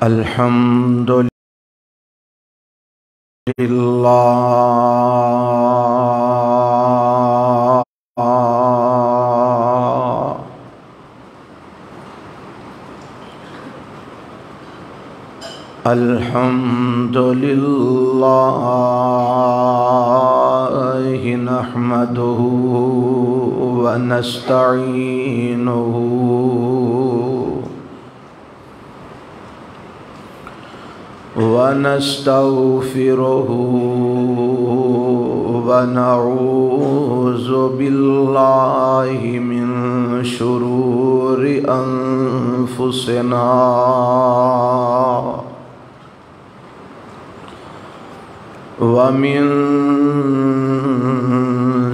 الحمد لله الحمد لله نحمده ونستعينه ونستغفره ونعوذ بالله من شرور أنفسنا ومن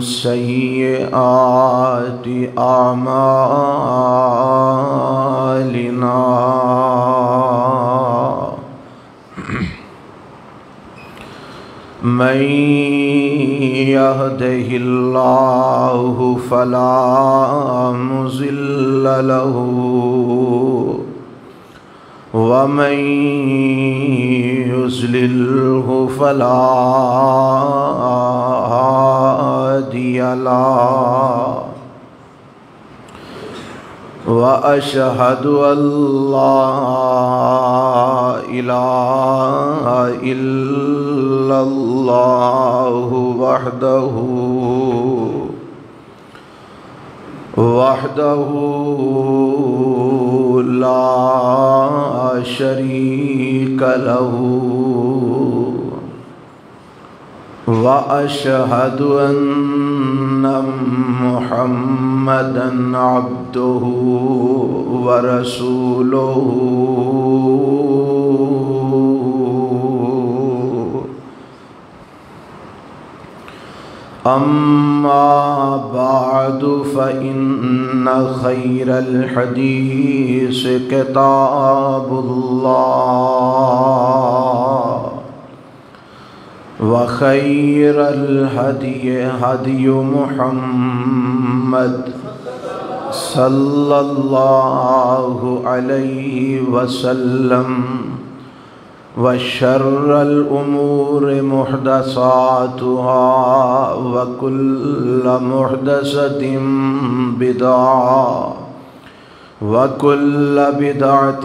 سيئات أعمالنا من يهده الله فلا مضل له ومن يضلله فلا هادي له وأشهد أن لا إله إلا الله وحده لا شريك له وأشهد أن محمدًا عبده ورسوله أما بعد فإن خير الحديث كتاب الله وخير الهدي هدي محمد صلى الله عليه وسلم وشر الأمور محدثاتها وكل محدثة بدعة وكل بدعة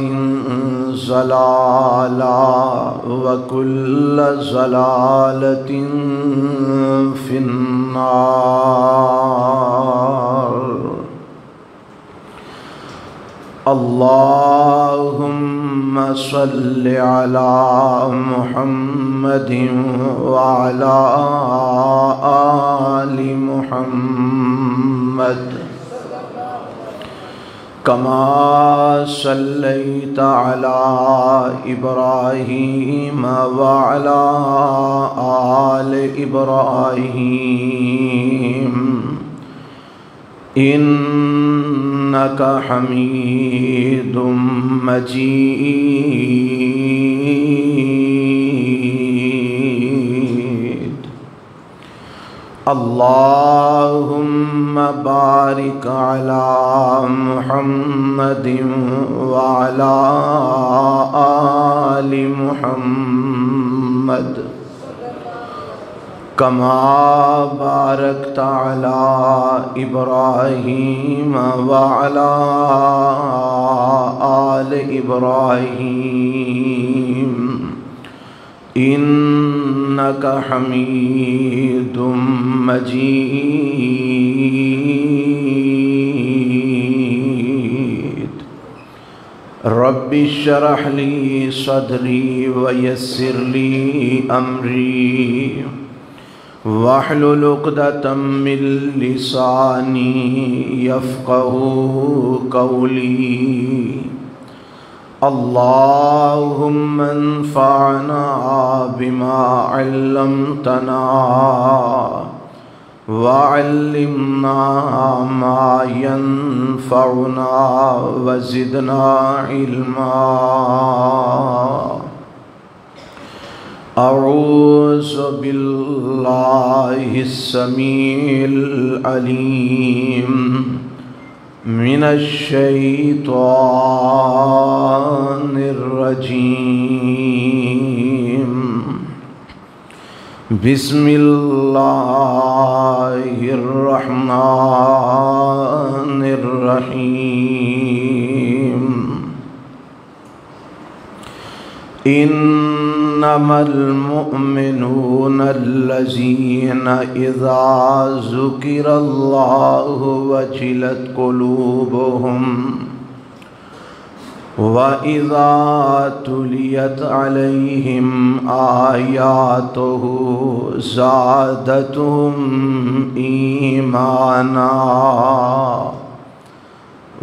ضلالة وكل ضلالة في النار. اللهم صل على محمد وعلى آل محمد كما صليت على إبراهيم وعلى آل إبراهيم إنك حميد مجيد. اللهم بارك على محمد وعلى آل محمد كما باركت على إبراهيم وعلى آل إبراهيم إنك حميد مجيد. رب اشرح لي صدري ويسر لي أمري واحلل عقدة من لساني يفقهوا قولي. اللهم انفعنا بما علمتنا وعلمنا ما ينفعنا وزدنا علما. أعوذ بالله السميع العليم من الشیطان الرجیم بسم اللہ الرحمن الرحیم انما المؤمنون الذین اذا ذکر اللہ وجلت قلوبهم وَإِذَا تُلِيَتْ عَلَيْهِمْ آيَاتُهُ زَادَتْهُمْ إِيمَانًا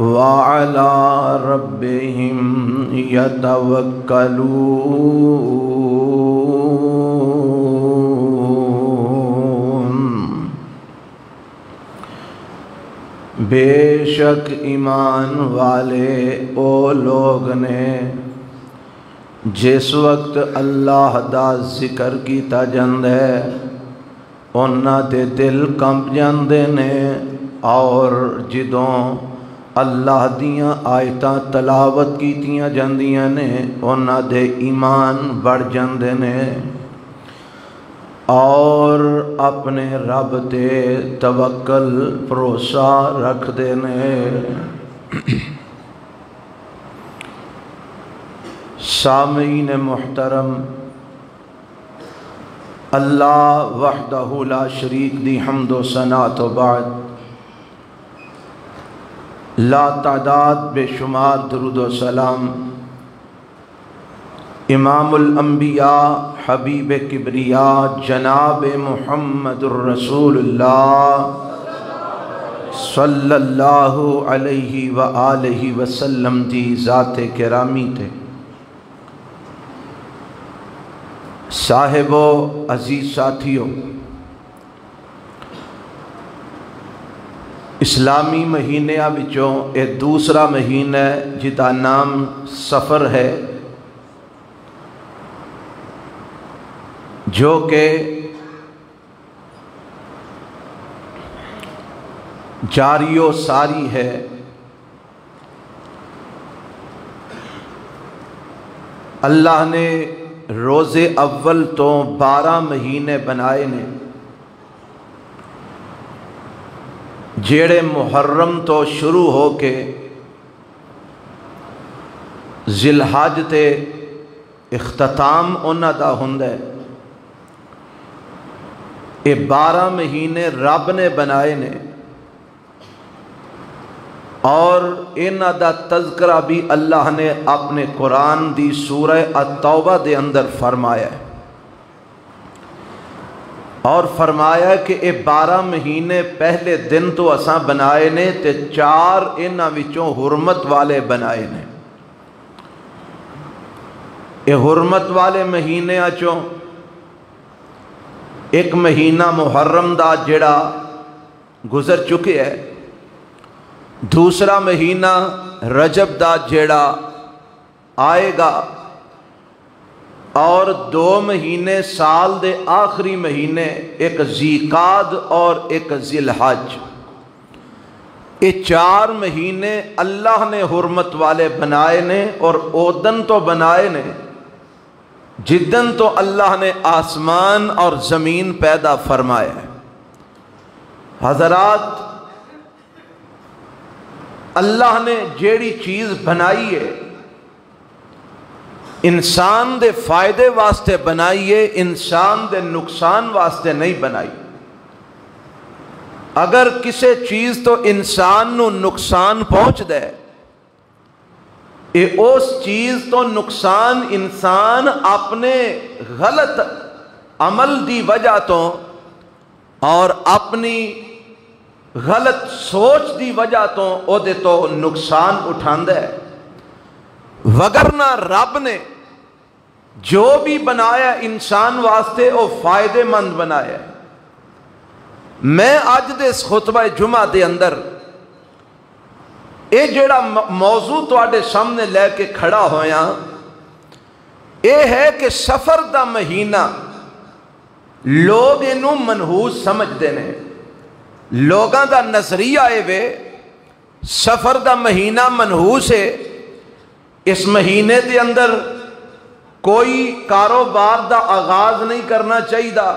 وَعَلَى رَبِّهِمْ يَتَوَكَّلُونَ۔ بے شک ایمان والے او لوگ نے جس وقت اللہ دا ذکر کیتا جاندے انہاں دے دل کمپ جاندے نے، اور جدوں اللہ دیاں آیتاں تلاوت کیتیاں جاندیاں نے انہاں دے ایمان بڑھ جاندے نے، اور اپنے رب تے توکل بھروسہ رکھ دینے۔ سامعین محترم، اللہ وحدہ لا شریک دی حمد و ثنا تو بعد لا تعداد بے شمار درود و سلام امام الانبیاء حبیب کبریاء جناب محمد الرسول اللہ صلی اللہ علیہ وآلہ وسلم دی ذات کرامی تے۔ صاحب و عزیز ساتھیوں، اسلامی مہینیاں وچوں ایک دوسرا مہینہ جدا نام سفر ہے، جو کہ جاری و ساری ہے۔ اللہ نے روزے اول تو 12 مہینے بنائے نے، جیڑے محرم تو شروع ہو کے ذی الحج تے اختتام انہاں دا ہوندا ہے۔ یہ 12 مہینے رب نے بنائے نے، اور انہاں دا تذکرہ بھی اللہ نے اپنے قرآن دی سورہ التوبہ دے اندر فرمایا ہے، اور فرمایا کہ یہ 12 مہینے پہلے دن تو اساں بنائے نے تے 4 انہاں وچوں حرمت والے بنائے نے۔ یہ حرمت والے مہینے چوں ایک مہینہ محرم دا جڑا گزر چکے ہے، دوسرا مہینہ رجب دا جڑا آئے گا، اور 2 مہینے سال دے آخری مہینے ایک ذیقعد اور ایک ذی الحج۔ یہ 4 مہینے اللہ نے حرمت والے بنائے نے، اور اودن تو بنائے نے جدن تو اللہ نے آسمان اور زمین پیدا فرمایا ہے۔ حضرات، اللہ نے جیڑی چیز بنائی ہے انسان دے فائدے واسطے بنائی ہے، انسان دے نقصان واسطے نہیں بنائی۔ اگر کسی چیز تو انسان نو نقصان پہنچ دے، اس چیز تو نقصان انسان اپنے غلط عمل دی وجہ تو اور اپنی غلط سوچ دی وجہ تو او دے تو نقصان اٹھاندہ ہے۔ وگرنہ رب نے جو بھی بنایا انسان واسطے او فائدے مند بنایا ہے۔ میں آج دے اس خطبہ جمعہ دے اندر اے جڑا موضوع تواڈے سامنے لے کے کھڑا ہویا، اے ہے کہ سفر دا مہینہ لوگ انہوں منحوس سمجھ دینے، لوگاں دا نظریہ اے وے سفر دا مہینہ منحوس ہے، اس مہینے دے اندر کوئی کاروبار دا آغاز نہیں کرنا چاہیے،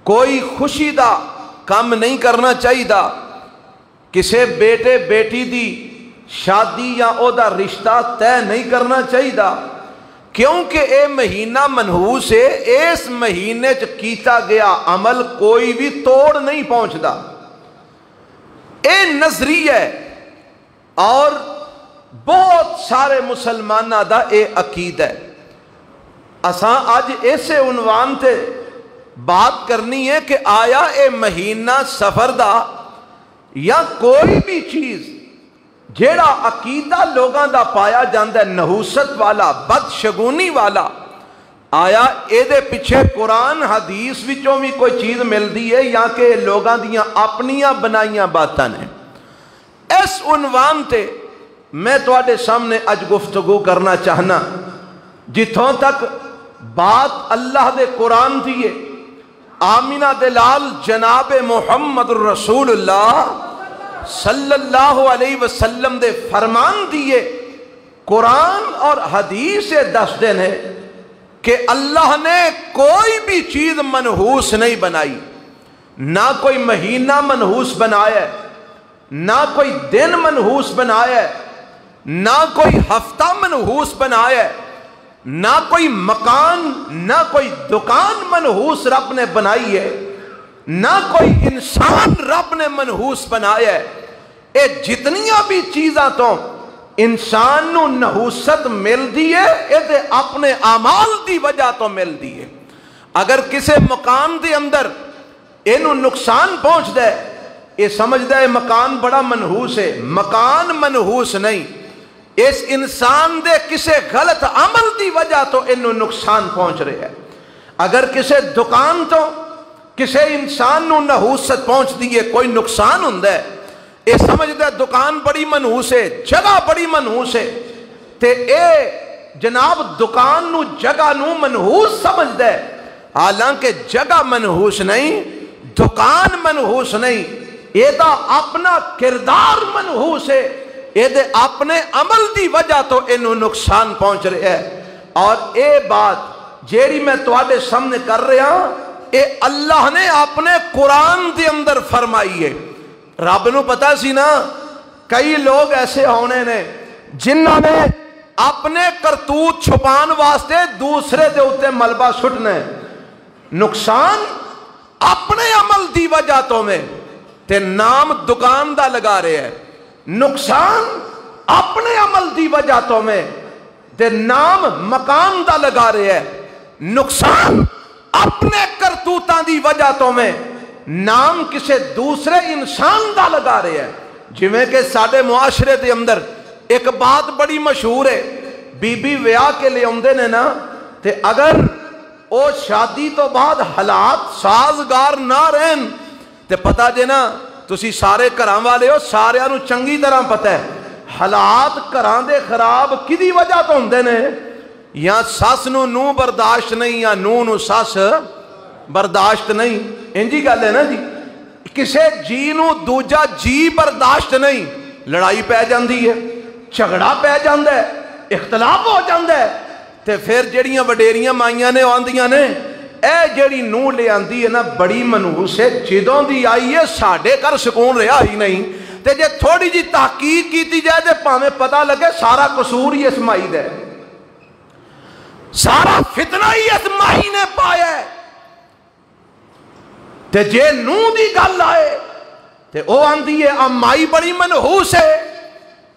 کوئی خوشی دا کام نہیں کرنا چاہیے، کسے بیٹے بیٹی دی شادی یا او دا رشتہ طے نہیں کرنا چاہیے، کیونکہ اے مہینہ منحوس ہے، اس مہینے چ کیتا گیا عمل کوئی بھی توڑ نہیں پہنچدا۔ اے نظریہ ہے اور بہت سارے مسلمانہ دا اے عقید ہے۔ اساں آج ایسے عنوان تے بات کرنی ہے کہ آیا اے مہینہ سفر دا یا کوئی بھی چیز جیڑا عقیدہ لوگاں دا پایا جاندہ ہے نحوست والا، بدشگونی والا، آیا اے دے پیچھے قرآن حدیث وچوں بھی کوئی چیز مل دی ہے یا کہ لوگاں دیاں اپنیاں بنائیاں باتاں نے؟ اس عنوان تے میں تواڈے سامنے اج گفتگو کرنا چاہنا، جتھوں تک بات اللہ دے قرآن دیئے، آمینہ دلال جناب محمد رسول اللہ صلی اللہ علیہ وسلم دے فرمان دیئے، قرآن اور حدیث دس دن ہے کہ اللہ نے کوئی بھی چیز منحوس نہیں بنائی، نہ کوئی مہینہ منحوس بنایا ہے، نہ کوئی دن منحوس بنایا ہے، نہ کوئی ہفتہ منحوس بنایا ہے، نہ کوئی مکان نہ کوئی دکان منحوس رب نے بنائی ہے، نہ کوئی انسان رب نے منحوس بنایا ہے۔ اے جتنیاں بھی چیزاں تو انسان نو نحوست مل دی ہے، اے دے اپنے اعمال دی وجہ تو مل دی ہے۔ اگر کسے مکان دے اندر اینو نقصان پہنچ دے، اے سمجھ دے مکان بڑا منحوس ہے، مکان منحوس نہیں، اس انسان دے کسے غلط عمل دی وجہ تو انہوں نقصان پہنچ رہے ہیں۔ اگر کسے دکان تو کسے انسان نو نحوست پہنچ دیئے کوئی نقصان ہوندہ ہے، اے سمجھ دے دکان بڑی منحوس ہے، جگہ بڑی منحوس ہے، تے اے جناب دکان نو جگہ نو منحوس سمجھ دے، حالانکہ جگہ منحوس نہیں، دکان منحوس نہیں، اے دا اپنا کردار منحوس ہے، اے دے اپنے عمل دی وجہ تو انہوں نقصان پہنچ رہے ہیں۔ اور اے بات جیڑی میں تواڈے سامنے کر رہا ہوں، اے اللہ نے اپنے قرآن دے اندر فرمائی ہے۔ رب نو پتا سی نا کئی لوگ ایسے ہونے نے جنہوں نے اپنے کرتوت چھپان واسطے دوسرے دے اتے ملبہ سٹنے، نقصان اپنے عمل دی وجہ تو میں تے نام دکان دا لگا رہے ہیں، نقصان اپنے عمل دی وجہ تو میں تے نام مکان دا لگا رہے ہیں، نقصان اپنے کرتوتاں دی وجہ تو میں نام کسے دوسرے انسان دا لگا رہے ہیں۔ جویں کہ ساڈے معاشرے دے اندر ایک بات بڑی مشہور ہے، بی بی ویاہ کے لے اوندے نے نا، تے اگر او شادی تو بعد حالات سازگار نہ رہن تے پتہ جے نا، تسی سارے گھراں والے ہو، سارے انو چنگی طرح پتہ ہے حالات گھراں دے خراب کدی وجہ تو ہوندے نے، یا ساس نو برداشت نہیں یا نو ساس برداشت نہیں، انجی گل ہے نا جی، کسے جی نو دوجا جی برداشت نہیں، لڑائی پہ جاندی ہے، جھگڑا پہ جاندہ ہے، اختلاف ہو جاندہ ہے، تے پھر جڑیاں وڈیریاں مائیاں نے آندیاں نے، اے جڑی نو لے آندی ہے نا بڑی منحوس ہے، جدوں دی آئی ہے ساڑھے کر سکون رہا ہی نہیں، تے جے تھوڑی جی تحقیق کیتی جائے تے پاہمیں پتہ لگے سارا قصور ہی اس مائی دے، سارا فتنہ ہی اس مائی نے پایا ہے، تے جے نو دی گل آئے تے او آندی ہے مائی بڑی منحوس ہے،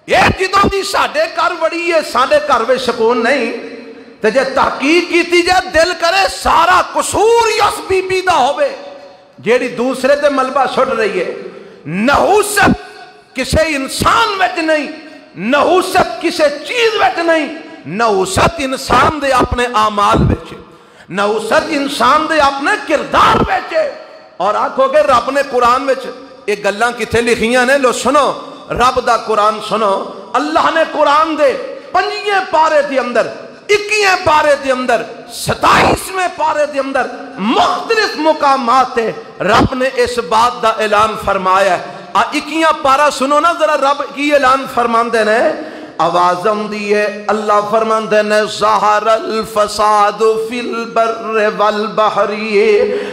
یہ جدوں دی ساڑھے کر بڑی ہے ساڑھے کر میں سکون نہیں، تے جے تحقیق کیتی جائے دل کرے سارا قصور ہی اس بی بی دا ہوئے جیڑی دوسرے تے ملبہ سٹ رہی ہے۔ نحوست کسے انسان ویٹ نہیں، نحوست کسے چیز ویٹ نہیں، نحوست انسان دے اپنے اعمال بیچے، نحوست انسان دے اپنے کردار بیچے۔ اور آنکھو کہ رب نے قرآن ویچ ایک گلاں کتھے لکھیاں نے، لو سنو رب دا قرآن سنو، اللہ نے قرآن دے 5 پارے دے اندر 21 پارے دے اندر 27ویں پارے دے اندر مختلف مقامات ہے رب نے اس بات دا اعلان فرمایا ہے اکیاں پارا سنو نا ذرا رب کی اعلان فرماندے نے آواز آندی ہے اللہ فرماندے نے ظہر الفساد فی البر والبحر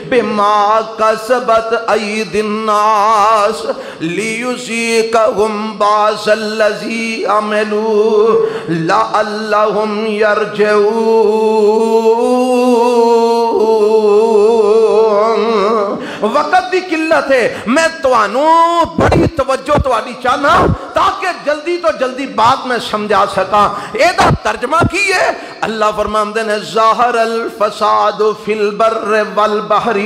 بما کسبت ایدی الناس لیذیقہم بعض الذی عملوا لعلہم یرجعون۔ وقت دی قلت ہے، میں توانوں بڑی توجہ توانی چاہنا تاکہ جلدی تو جلدی بات میں سمجھا سکا۔ ایدہ ترجمہ کی ہے اللہ فرماندے نے ظاہر الفساد فی البر والبحر،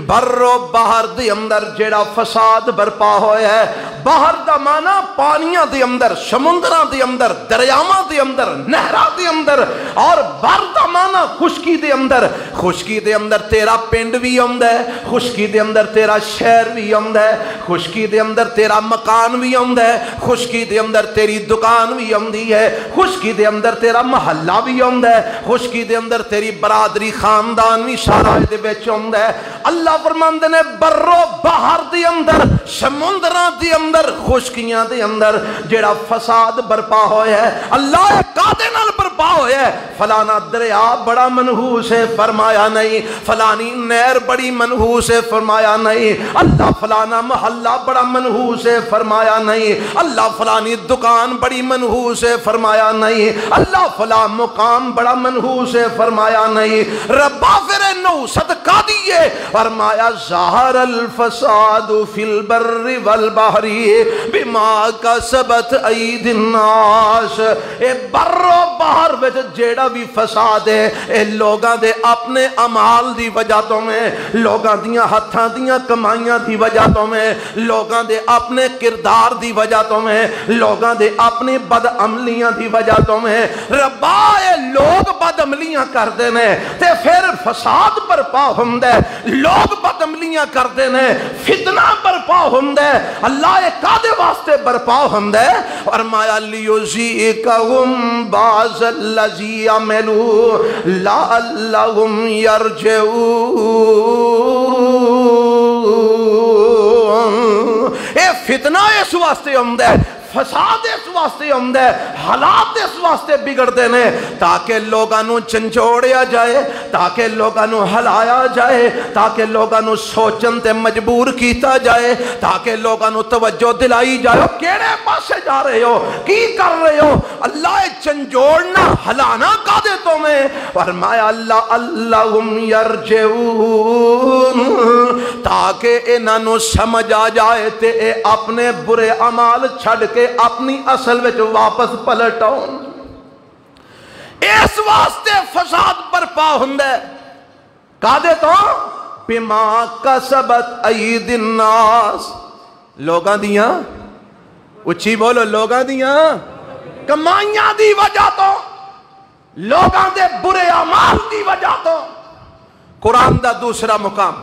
بر و بحر دی اندر جیڑا فساد برپا ہویا ہے۔ بحر دا معنی پانیاں دی اندر، سمندراں دی اندر، دریاواں دی اندر، نہراں دی اندر، اور بر دا معنی خشکی دے اندر۔ خشکی دے اندر تیرا پنڈ بھی آندا ہے، خشکی دے اندر تیرا شہر بھی آندا ہے، خشکی دے اندر تیرا مکان بھی آندا ہے، خشکی دے اندر تیری دکان بھی آندی ہے، خشکی دے اندر تیرا محلہ بھی آندا ہے، خشکی دے اندر تیری برادری خاندان بھی سارا دے وچ آندا ہے۔ اللہ فرماندے نے بر و بحر دے اندر، سمندراں دے اندر، خشکیاں دے اندر جیڑا فساد برپا ہویا ہے، اللہ کادے نال برپا ہویا ہے؟ فلانا دریا بڑا منحوس ہے، فرمایا نہیں۔ فلانی نہر بڑی منحوس ہے، فرمایا نہیں۔ اللہ فلانا محلہ بڑا منحوس ہے، فرمایا نہیں۔ اللہ فلانی دکان بڑی منحوس ہے، فرمایا نہیں۔ اللہ فلاں مقام بڑا منحوس ہے، فرمایا نہیں۔ ربا پھر نو صدقہ دیئے، فرمایا ظاہر الفساد فی البر والبحر بما کسبت ایدی الناس۔ اے بر و بحر وچ جیڑا بھی فساد ہے، اے لوگاں دے اپنے اعمال دی وجہ تو میں، لوگاں دیاں ہتھاں دیاں کمائیاں دی وجہ تو میں، لوگاں دے اپنے کردار دی وجہ تو میں، لوگاں دے اپنی بد عملیاں دی وجہ تو میں۔ ربا اے لوگ بد عملیاں کر دینے تے پھر فساد برپا ہوندے، لوگ بد عملیاں کر دینے، فتنہ برپا ہوندے۔ اللہ اے کادے واسطے برپا ہوندے؟ فرمایا لیذیقہم بعض الذی عملوا لعلہم یرجعون۔ اے فتنہ اس واسطے ہوندے، فساد اس واسطے ہوندے، حالات اس واسطے بگڑ دینے تاکہ لوگانوں چنچوڑیا جائے، تاکہ لوگانوں ہلایا جائے، تاکہ لوگانوں سوچن تے مجبور کیتا جائے، تاکہ لوگانوں توجہ دلائی جائے۔ کیڑے پاسے جا رہے ہو؟ کی کر رہے ہو؟ اللہ چنچوڑنا ہلانا کا دے تو میں؟ فرمایا اللہ اللہم یرجعون، تاکہ انہوں سمجھ آ جائے تے اے اپنے برے عمال چھڑ کے اپنی اصل وچ واپس پلٹون۔ اس واسطے فساد برپا ہوندے کادے تو بما کسبت ایدی الناس، لوگاں دیاں، اچھی بولو، لوگاں دیاں کمائیاں دی وجہ تو، لوگاں دے برے اعمال دی وجہ تو۔ قرآن دا دوسرا مقام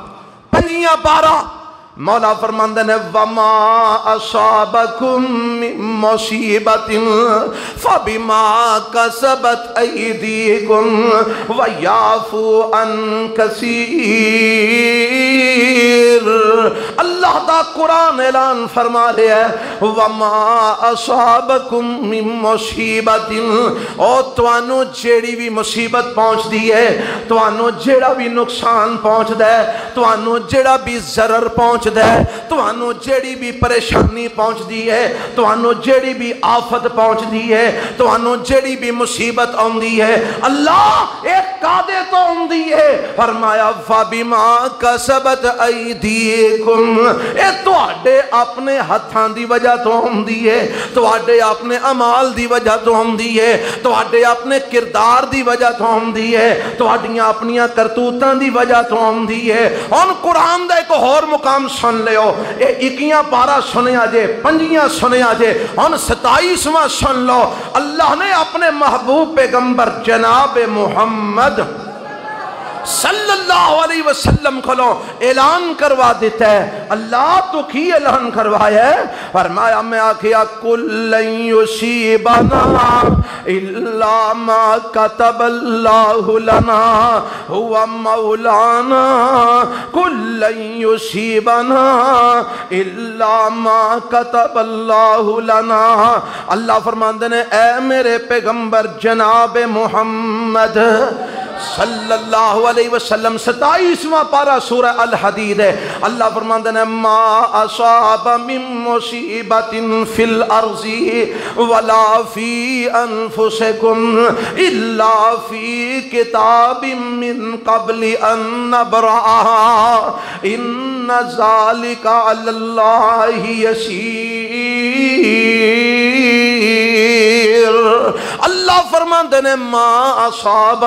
5 12 مولا فرماندے نے وما اصابکم من مصیبت فبما کسبت ایدیکم ویعفو عن کثیر۔ اللہ دا قرآن اعلان فرما رہے ہے وما اصابکم من مصیبت، او توانو جیڑی بھی مصیبت پہنچ دی ہے، توانو جیڑا بھی نقصان پہنچ دے، توانو جیڑا بھی ضرر پہنچ دے، توانو جیڑی بھی پریشانی پہنچ دی ہے، توانو جیڑی بھی آفت پہنچ دی ہے، توانو جیڑی بھی مصیبت آندی ہے، اللہ ایک قادے تو آندی ہے۔ فرمایا فَبِمَا كَسَبَتْ أَيْدِيكُمْ، اے تواڈے اپنے ہتھاں دی وجہ تو آندی ہے، تواڈے اپنے اعمال دی وجہ تو آندی ہے، تواڈے اپنے کردار دی وجہ تو آندی ہے، تواڈیاں اپنیاں کرتوتاں دی وجہ تو آندی ہے۔ ان قرآن دا ایک اور مقام سن لے ہو، اے 21 پارا سنیا جے، 5 سنیا جے، ان 27واں سن لو۔ اللہ نے اپنے محبوب پیغمبر جناب محمد صلی اللہ علیہ وسلم کھلو اعلان کروا دیتا ہے. اللہ تو کی اعلان کروایا ہے؟ فرمایا میں آکھیا کل یصیبنا الا ما کتب اللہ لنا هو مولانا کل یصیبنا الا ما کتب اللہ لنا. اللہ فرماندے نے اے میرے پیغمبر جناب محمد صلی اللہ علیہ وسلم 27واں پارہ سورہ الحدید ہے. اللہ فرماندے نے ما اصاب من مصیبت فی الارض ولا فی انفسکم الا فی کتاب من قبل ان نبرأها ان ذالک علی اللہ یسیر. اللہ فرماندے نے ما اصاب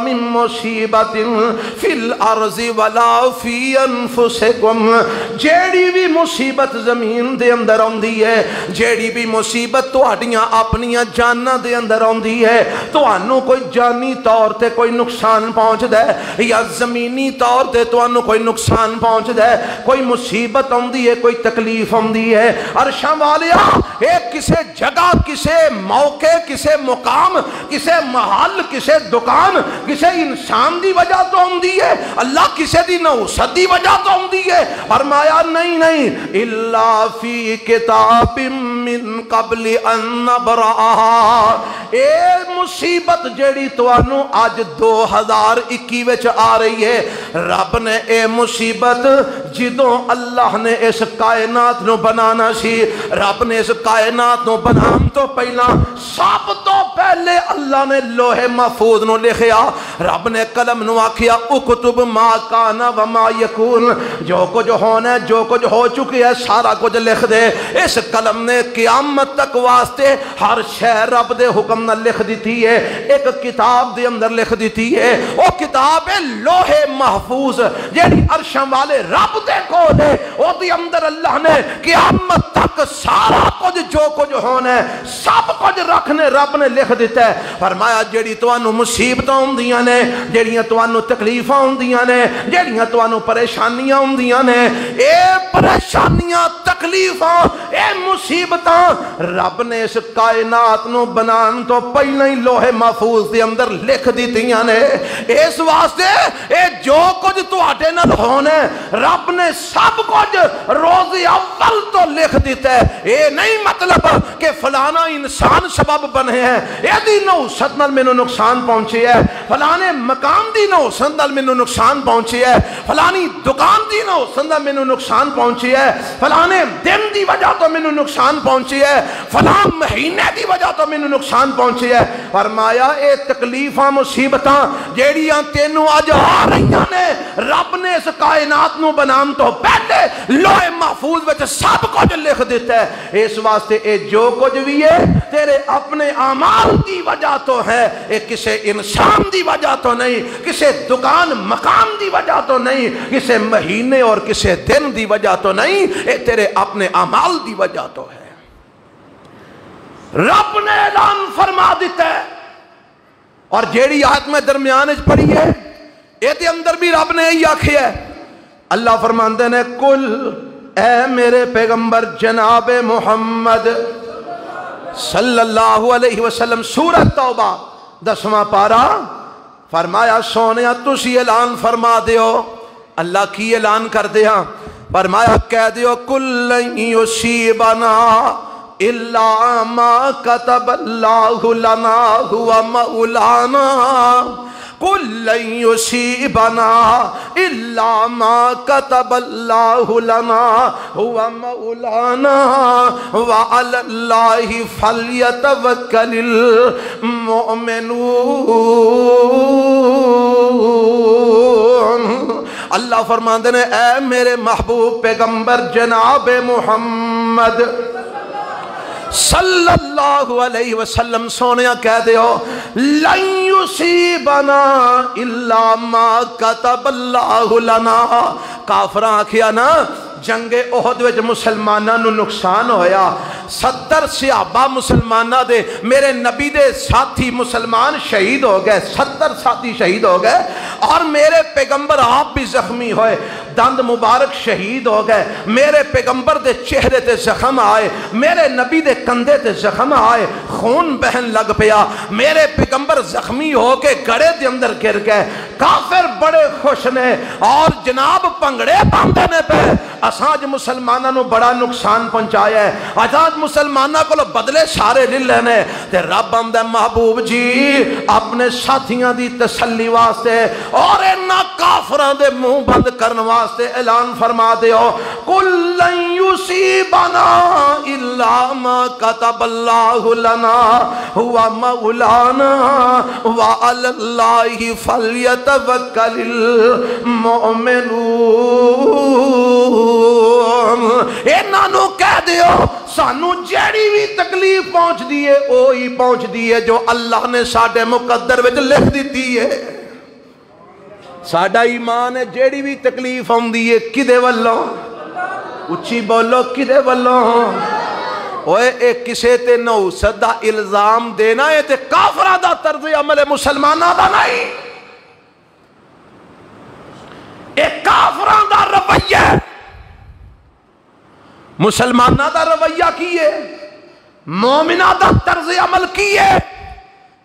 من مصیبت فی الارض ولا فی انفسکم. جیڑی بھی مصیبت زمین دے اندر آندی ہے، جیڑی بھی مصیبت تہاڈیاں اپنیاں جاناں دے اندر آندی ہے، تہانوں کوئی جانی طور تے کوئی نقصان پہنچدا ہے یا زمینی طور تے تہانوں کوئی نقصان پہنچدا ہے، کوئی مصیبت آندی ہے، کوئی تکلیف آندی ہے، عرشاں والیا ایک کسے جگہ، کسے موقع، کسے مقام، کسے محل، کسے دکان، کسے انسان دی وجہ تو ہوندی ہے، اللہ کسے دی نوست دی وجہ تو ہوندی ہے. فرمایا نہیں الا فی کتاب من قبل ان نبرأها. اے مصیبت جیڑی توانو آج 2021 وچ آ رہی ہے، رب نے اے مصیبت جدوں اللہ نے اس کائنات نو بنانا سی، رب نے اس کائنات نو بنان تو پہلا سب تو پہلے اللہ نے لوح محفوظ نو لکھیا. رب نے قلم نو آکھیا اکتب ما کان و ما یکون، جو کچھ ہونا ہے، جو کچھ ہو چکی ہے، سارا کچھ لکھ دے. اس قلم نے قیامت تک واسطے ہر شے رب دے حکم نہ لکھ دیتی ہے، ایک کتاب دے اندر لکھ دیتی ہے. وہ کتاب ہے لوح محفوظ جیڑی عرشاں والے رب دے کول ہے، وہ دی اندر اللہ نے قیامت تک سارا کچھ جو کچھ ہونا ہے سب کچھ رکھنے رب نے لکھ دیتا ہے. فرمایا جیڑی توانو مصیبتاں ہوندیاں نے، جیڑیاں توانو تکلیفاں ہوندیاں نے، جیڑیاں توانو پریشانیاں ہوندیاں نے، اے پریشانیاں، تکلیفاں، اے مصیبتاں رب نے اس کائنات نو بنان تو پہلے ہی لوح محفوظ دے اندر لکھ دیتیاں نے. اس واسطے اے جو کچھ تواڈے نال ہونا ہے رب نے سب کچھ روز اول تو لکھ دیتا ہے. اے نہیں مطلب کہ فلانا انسان سبب بنے ہیں، اے دی نوست نال مینوں نقصان پہنچے ہے، فلانے مقام دی نوست نال مینوں نقصان پہنچے ہے، فلانی دکان دی نوست نال مینوں نقصان پہنچے ہے، فلانے دن دی وجہ تو مینوں نقصان پہنچے ہے، فلاں مہینے دی وجہ تو مینوں نقصان پہنچے ہے. فرمایا اے تکلیفاں مصیبتاں جیڑیاں تینوں اج آ رہیاں نے رب نے اس کائنات نو بنان تو پہلے لوح محفوظ وچ سب کچھ لکھ دیتا ہے. اس واسطے اے جو کچھ بھی ہے تیرے اپنے اعمال دی وجہ تو ہے، اے کسے انسان دی وجہ تو نہیں، کسے دکان مقام دی وجہ تو نہیں، کسے مہینے اور کسے دن دی وجہ تو نہیں، اے تیرے اپنے اعمال دی وجہ تو ہے. رب نے اعلان فرما دیتا ہے. اور جیڑی آیت میں درمیان وچ پڑھی ہے اے دے اندر بھی رب نے یہی آکھیا ہے. اللہ فرماندے نے کل اے میرے پیغمبر جناب محمد صلی اللہ علیہ وسلم، سورۃ توبہ 10واں پارہ. فرمایا سونیا تسی اعلان فرما دیو. اللہ کی اعلان کر دیا؟ فرمایا کہہ دیو کل یصیبنا الا ما کتب اللہ لنا هو مولانا قل لن یصیبنا الا ما کتب اللہ لنا هو مولانا وعلی اللہ فلیتوکل المؤمنون. اللہ فرماندے نے اے میرے محبوب پیغمبر جناب محمد صلی اللہ علیہ وسلم سونیا کہہ دیو لن یصیبنا الا ما کتب اللہ لنا. کافراں آکھیا نا جنگ احد وچ مسلماناں نو نقصان ہویا، 70 صحابہ مسلمانہ دے میرے نبی دے ساتھی مسلمان شہید ہو گئے، 70 ساتھی شہید ہو گئے، اور میرے پیغمبر آپ بھی زخمی ہوئے، دند مبارک شہید ہو گئے، میرے پیغمبر دے چہرے تے زخم آئے، میرے نبی دے کندھے تے زخم آئے، خون بہن لگ پیا، میرے پیغمبر زخمی ہو کے گڑے دے اندر گر گئے۔ کافر بڑے خوش نے اور جناب پنگڑے باندھے نے پہ اساج مسلمانہ نو بڑا نقصان پہنچایا ہے، اساج مسلمانہ کو بدلے سارے لے لینے تے رب آمدہ محبوب جی اپنے ساتھیاں دی تسلی واسطے اور اینا کافران دے منہ بند کرن واسطے اعلان فرما دیو قُلْ لَن يُصِيبَنَا إِلَّا مَا كَتَبَ اللَّهُ لَنَا هُوَ مَوْلَانَا وَعَلَى اللَّهِ فَلْيَتَوَكَّلِ الْمُؤْمِنُونَ۔ اینا نو کہہ دیو سانو جیڑی بھی تکلیف پہنچ دیئے اوہی پہنچ دیئے جو اللہ نے ساڑھے مقدر وچ لکھ دیتی ہے۔ ساڑھا ایمان ہے جیڑی بھی تکلیف ہم دیئے کدے والوں اچھی بولو کدے والوں اوے ایک کسے تے نو صدہ الزام دینا ہے تے کافرہ دا طرز عمل مسلمانہ دا نہیں، ایک کافرہ دا رویہ مسلمانہ دا رویہ کیے، مومنہ دا طرز عمل کیے،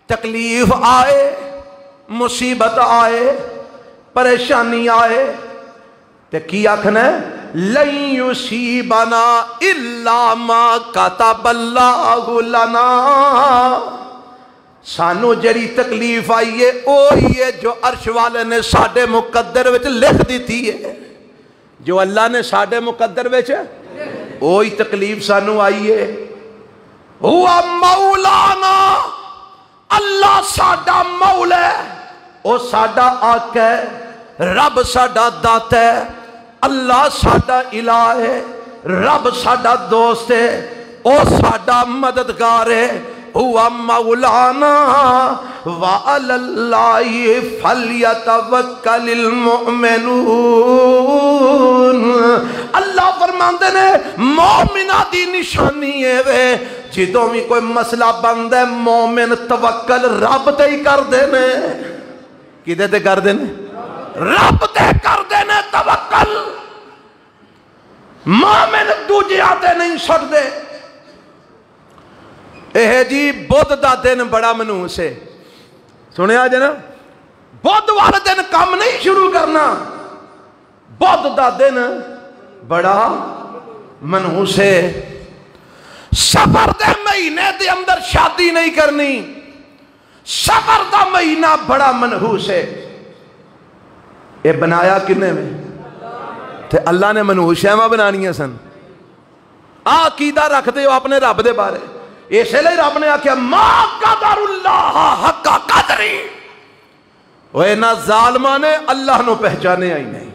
تکلیف آئے، مصیبت آئے، پریشانی آئے تے کی آکھنا ہے لَن يُصِيبَنَا إِلَّا مَا كَتَبَ اللَّهُ لَنَا۔ سانو جڑی تکلیف آئی ہے اوہی ہے جو عرش والے نے ساڑھے مقدر وچ لکھ دیتی ہے، جو اللہ نے ساڑھے مقدر وچ اوہی تکلیف سانو آئی ہے۔ ہوا مولانا، اللہ ساڑھا مولا ہے، او ساڑھا آقا ہے، رب ساڑھا داتا ہے، اللہ ساڑھا الہ ہے، رب ساڑھا دوست ہے، او ساڑھا مددگار ہے۔ ہوا مولانا وعلی اللہ فلیتوکل المؤمنون۔ اللہ فرماندے نے مومنہ دی نشانی ہے وے جدوں بھی کوئی مسئلہ بند ہے مومن توکل رب تے ہی کر دینے، کدے تے کر دینے؟ رب تے کر دینے توکل، مومن دوجے آتے نہیں چھڑ دے۔ اے جی بدھ دا دن بڑا منحوس ہے، سنے آج نا بدھ والے دن کام نہیں شروع کرنا، بدھ دا دن بڑا منحوس ہے، سفر دے مہینے دے اندر شادی نہیں کرنی، سفر دا مہینہ بڑا منحوس ہے۔ اے بنایا کنے میں تے اللہ نے منحوس شیمہ بنانیاں سن، عقیدہ رکھ دے ہو اپنے رب دے بارے، اسے لئے رب نے آکھیا ما قدر اللہ حق قدری، وہ اینا ظالمہ نے اللہ نو پہچانے آئی نہیں،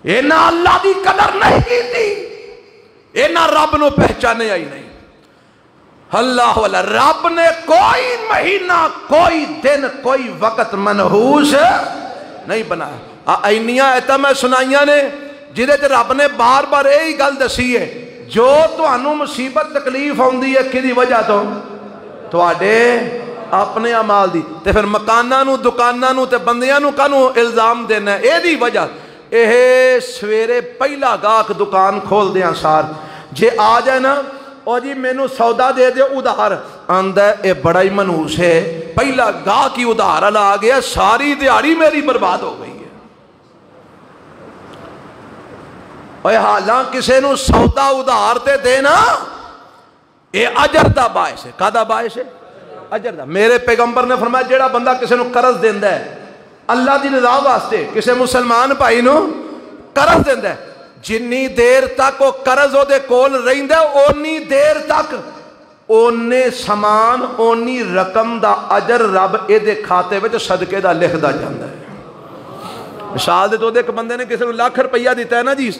اینا اللہ دی قدر نہیں کی تھی، اینا رب نو پہچانے آئی نہیں۔ اللہ والا رب نے کوئی مہینہ کوئی دن کوئی وقت منحوس نہیں بنایا۔ اینیاں ایتا میں سنائیاں نے جدے تے رب نے بار بار یہی گل دسی ہے جو تانوں مصیبت تکلیف ہوندی ہے کدی وجہ تو آڈے اپنے عمال دی تے پھر مکاناں نو دکاناں نو تے بندیاں نو کانو الزام دینا ہے اے دی وجہ اے سویرے پہلا گاہک دکان کھول دیاں سار جے آ جائے نا او جی میں نو سودا دے دے ادھار آندہ اے بڑا ہی منحوس ہے پہلا گاہک کی ادھار لا گیا ساری دیاری میری برباد ہو گئی ہے۔ اوہ حالاں کسے نو سودا ادھار تے دینا اے اجر دا باعث ہے، کہا باعث ہے؟ اجر دا۔ میرے پیغمبر نے فرمایا جیڑا بندہ کسے نو قرض دیندہ ہے اللہ دی رضا واسطے کسے مسلمان پائی نو قرض دیندہ ہے جنی دیر تک وہ قرض ہو دے کول رہندہ ہے اونی دیر تک اونے سامان اونی رقم دا اجر رب اے دے کھاتے وچ صدقے دا لکھ دا جاندہ ہے۔ مثال دے تو دے کہ بندے نے کسی نو لاکھ روپیہ دیتا ہے نا جی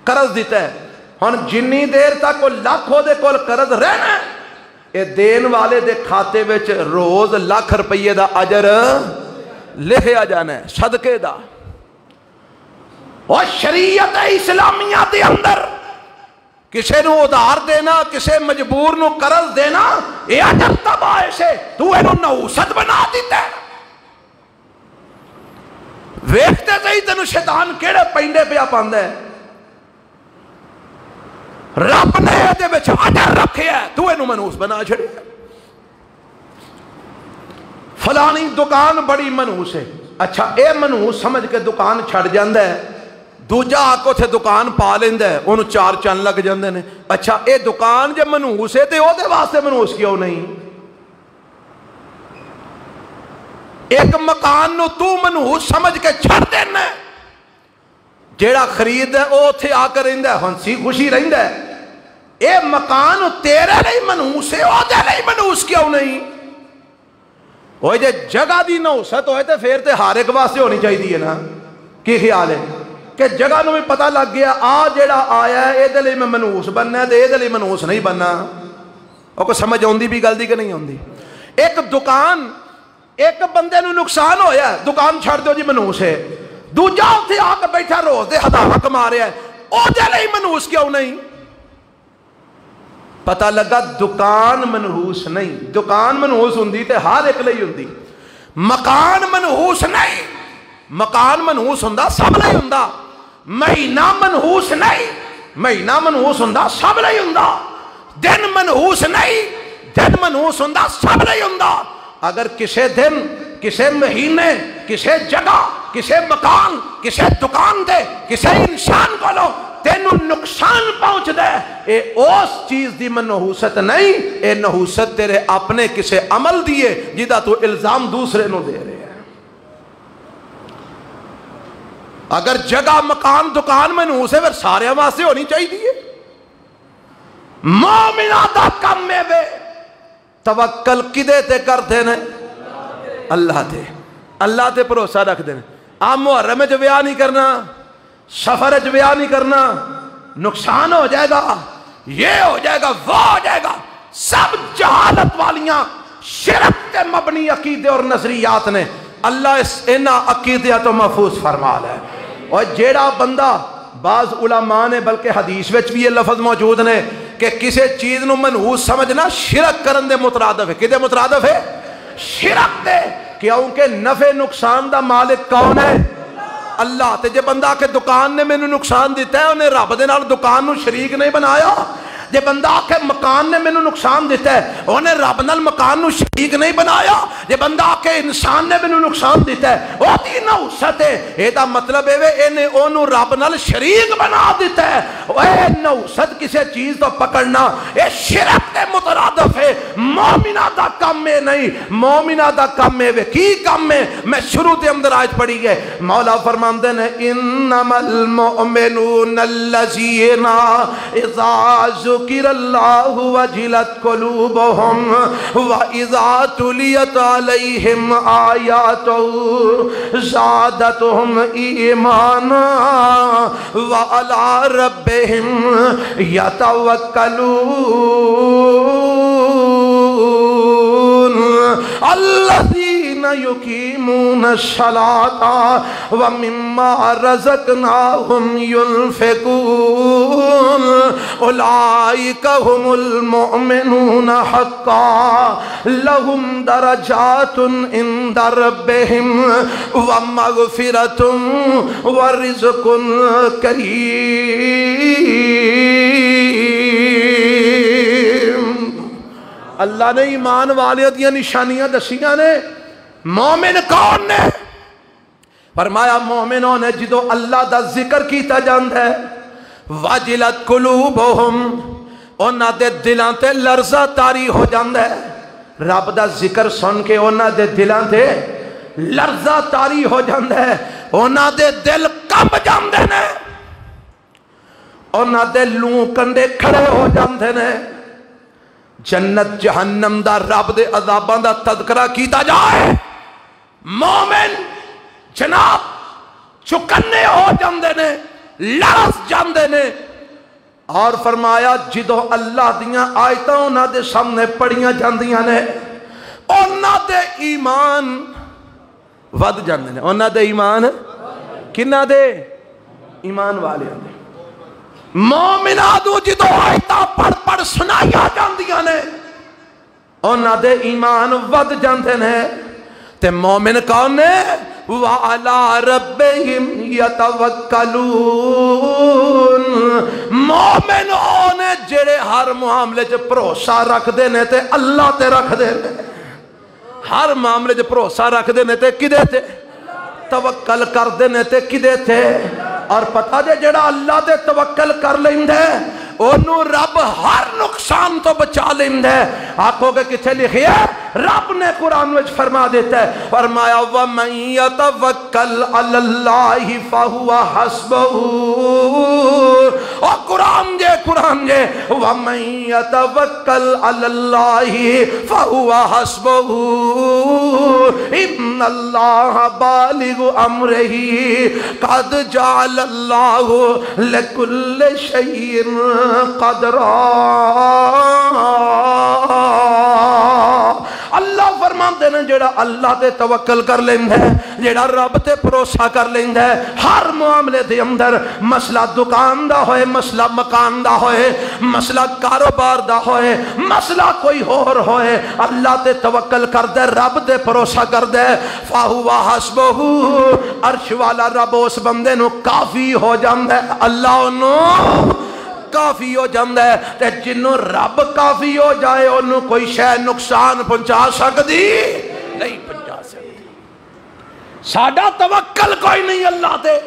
قرض دیتا ہے ہن جنی دیر تک وہ لاکھ ہو دے کول قرض رہنا ہے اے دین والے دے کھاتے وچ روز لاکھ روپیہ دا اجر لکھیا جانا ہے صدقے دا۔ اور شریعت اسلامیہ دے اندر کسے نو ادھار دینا، کسے مجبور نو قرض دینا، یہ عجب تباہ سے تو اینو نحوست بنا دیتا ہے۔ ویکھتے صحیح تینو شیطان کیڑے پینڈے پیا پاندا ہے، رب نے دے وچ اجر رکھیا ہے، تو اینو منحوس بنا چھڑیا۔ فلانی دکان بڑی منحوس ہے، اچھا اے منحوس سمجھ کے دکان چھڑ جاندا ہے، دوجا آکو تھے دکان پا لیندا ہے، انہوں چار چن لگ جاندے نے۔ اچھا اے دکان جب منحوس ہے تے او دے واسطے منحوس کیوں نہیں؟ ایک مکان نو تو منحوس سمجھ کے چھڑ دینا ہے، جیڑا خرید ہے او تھے آ کر رہندا ہے، ہنسی خوشی رہندا ہے۔ اے مکان تیرے لئی منحوس ہے، او دے لئی منحوس کیوں نہیں؟ وہ جے جگہ دی نحوست ہوئے تے پھر تے ہر ایک واسطے ہونی چاہیے نا۔ کی خیال ہے کہ جگہ نو بھی پتہ لگ گیا آ جیڑا آیا ہے اے دے لئی میں منحوس بننا ہے تے اے دے لئی منحوس نہیں بننا۔ او کو سمجھ آندی بھی گل دی کہ نہیں آندی؟ ایک دکان ایک بندے نو نقصان ہویا ہے، دکان چھڑ دیو جی منحوس ہے، دوجا اتھے آ کے بیٹھا روز دے ہزاراں کما رہا ہے، او دے لئی منحوس کیوں نہیں؟ پتہ لگا دکان منحوس نہیں، دکان منحوس ہوندی تے ہر ایک لئی ہوندی، مکان منحوس نہیں، مکان منحوس ہوندا سب لئی ہوندا، مہینہ منحوس نہیں، مہینہ منحوس ہوندا سب لئی ہوندا، دن منحوس نہیں، دن منحوس ہوندا سب لئی ہوندا۔ اگر کسے دن، کسے مہینے، کسے جگہ، کسے مکان، کسے دکان دے، کسے انسان کو لو تینو نقصان پہنچ دے، اے اس چیز دی منحوست نہیں، اے نحوست تیرے اپنے کسے عمل دیے جدہ تو الزام دوسرے نو دے رہے ہیں۔ اگر جگہ مکان دکان منحوس ہے پھر سارے واسطے ہونی چاہیے۔ مومنہ دا کم میں بے توکل کدے تے کر دینے؟ اللہ تے، اللہ تے بھروسہ رکھ دینے۔ آپ محرم وچ بیاہ نہیں کرنا، سفر وچ بیاہ نہیں کرنا، نقصان ہو جائے گا، یہ ہو جائے گا، وہ ہو جائے گا، سب جہالت والیاں شرک تے مبنی عقیدے اور نظریات نے۔ اللہ اس انہاں عقیدیاں تو محفوظ فرما لے۔ اور جیڑا بندہ، بعض علماء نے بلکہ حدیث وچ بھی یہ لفظ موجود نے کہ کسی چیز نو منحوس سمجھنا شرک کرن دے مترادف ہے۔ کدے مترادف ہے؟ شرک دے، کیونکہ نفع نقصان دا مالک کون ہے؟ اللہ۔ تے جے بندہ کہ دکان نے میں نقصان دیتا ہے، انہیں رب دے نال دکان نو شریک نہیں بنایا۔ جے بندہ کہ مکان نے میں نقصان دیتا ہے، انہیں رب نال مکان نو شریک نہیں بنایا۔ جے بندہ کہ انسان نے میں نقصان دیتا ہے، وہ دی نحوست ہے، اے دا مطلب ہے انہیں انہوں رب نال شریک بنا دیتا ہے۔ اے نحوست کسی چیز تو پکڑنا، اے شرک دے مترادف ہے، مومنہ دا کم میں نہیں۔ مومنہ دا کم میں کی کم میں؟ میں شروع تے اندر آیت پڑھی گئے، مولا فرماندے نے انما المؤمنون الذین اذا ذکر اللہ وجلت قلوبہم وَإِذَا تُلِيَتْ عَلَيْهِمْ آیَاتُهُ زَادَتْهُمْ ایمانا وَعَلَىٰ رَبِّهِمْ يَتَوَكَّلُونَ الَّذِينَ يُقِيمُونَ الصَّلَاةَ وَمِمَّا رَزَقْنَاهُمْ يُنْفِقُونَ اولئک هم المؤمنون حقا لهم درجات عند ربهم ومغفرة ورزق کریم۔ اللہ نے ایمان والے دیا نشانیاں دسیاں نے۔ مومن کون نے؟ فرمایا مومنوں نے جدو اللہ دا ذکر کیتا جاندہ ہے، واجلت قلوبہم، انہاں دے دلاں تے لرزہ تاری ہو جاندہ ہے۔ رب دا ذکر سن کے انہاں دے دلاں تے لرزہ تاری ہو جاندہ ہے، انہاں دے دل کمب جاندے نے، انہاں دے لوں کنڈے کھڑے ہو جاندے نے۔ جنت جہنم دا رب دے عذاباں دا تذکرہ کیتا جائے، مومن جناب چکنے ہو جاندے نے، لرز جاندے نے۔ اور فرمایا جدو اللہ دیاں آیتاں انہاں دے سامنے پڑھیاں جاندیاں نے، انہاں دے ایمان ود جاندے نے۔ انہاں دے ایمان کنہ دے؟ ایمان والے دے۔ مومنہ دو جدو آیتاں پڑھ پڑھ سنایا جاندیاں نے انہاں دے ایمان ود جاندے نے تے مومن کون نے وَعَلَىٰ رَبِّهِمْ يَتَوَكَّلُونَ مومن اونے جڑے ہر معاملے چ بھروسہ رکھ دے نے تے اللہ تے رکھ دے نے ہر معاملے چ بھروسہ رکھ دے نے تے کدے تے توکل کر دے نے تے کدے تے اور پتہ جے جڑا اللہ تے توکل کر لیندے انہوں رب ہر نقصان تو بچا لیندے آنکھوں کے کچھے لکھی ہے رب نے قرآن میں فرما دیتا ہے فرمایا وَمَن يَتَوَكَّلْ عَلَى اللَّهِ فَهُوَ حَسْبُهُ اور قرآن جے وَمَن يَتَوَكَّلْ عَلَى اللَّهِ فَهُوَ حَسْبُهُ إِنَّ اللَّهَ بَالِغُ أَمْرِهِ قَدْ جَعَلَ اللَّهُ لِكُلِّ شَيْءٍ قدرا اللہ فرماندے نے جڑا اللہ تے توکل کر لیندے جڑا رب تے بھروسہ کر لیندے ہر معاملے دے اندر مسئلہ دکان دا ہوئے مسئلہ مکان دا ہوئے مسئلہ کاروبار دا ہوئے مسئلہ کوئی اور ہوئے اللہ تے توکل کر دے رب تے بھروسہ کر دے فَهُوَ حَسْبُهُ عرش والا رب اس بندے نو کافی ہو جاندے اللہ انہوں کافی ہو جاندہ ہے تے جنہوں رب کافی ہو جائے انہوں کوئی شے نقصان پہنچا سکتی نہیں پہنچا سکتی ساڈا توکل کوئی نہیں اللہ تے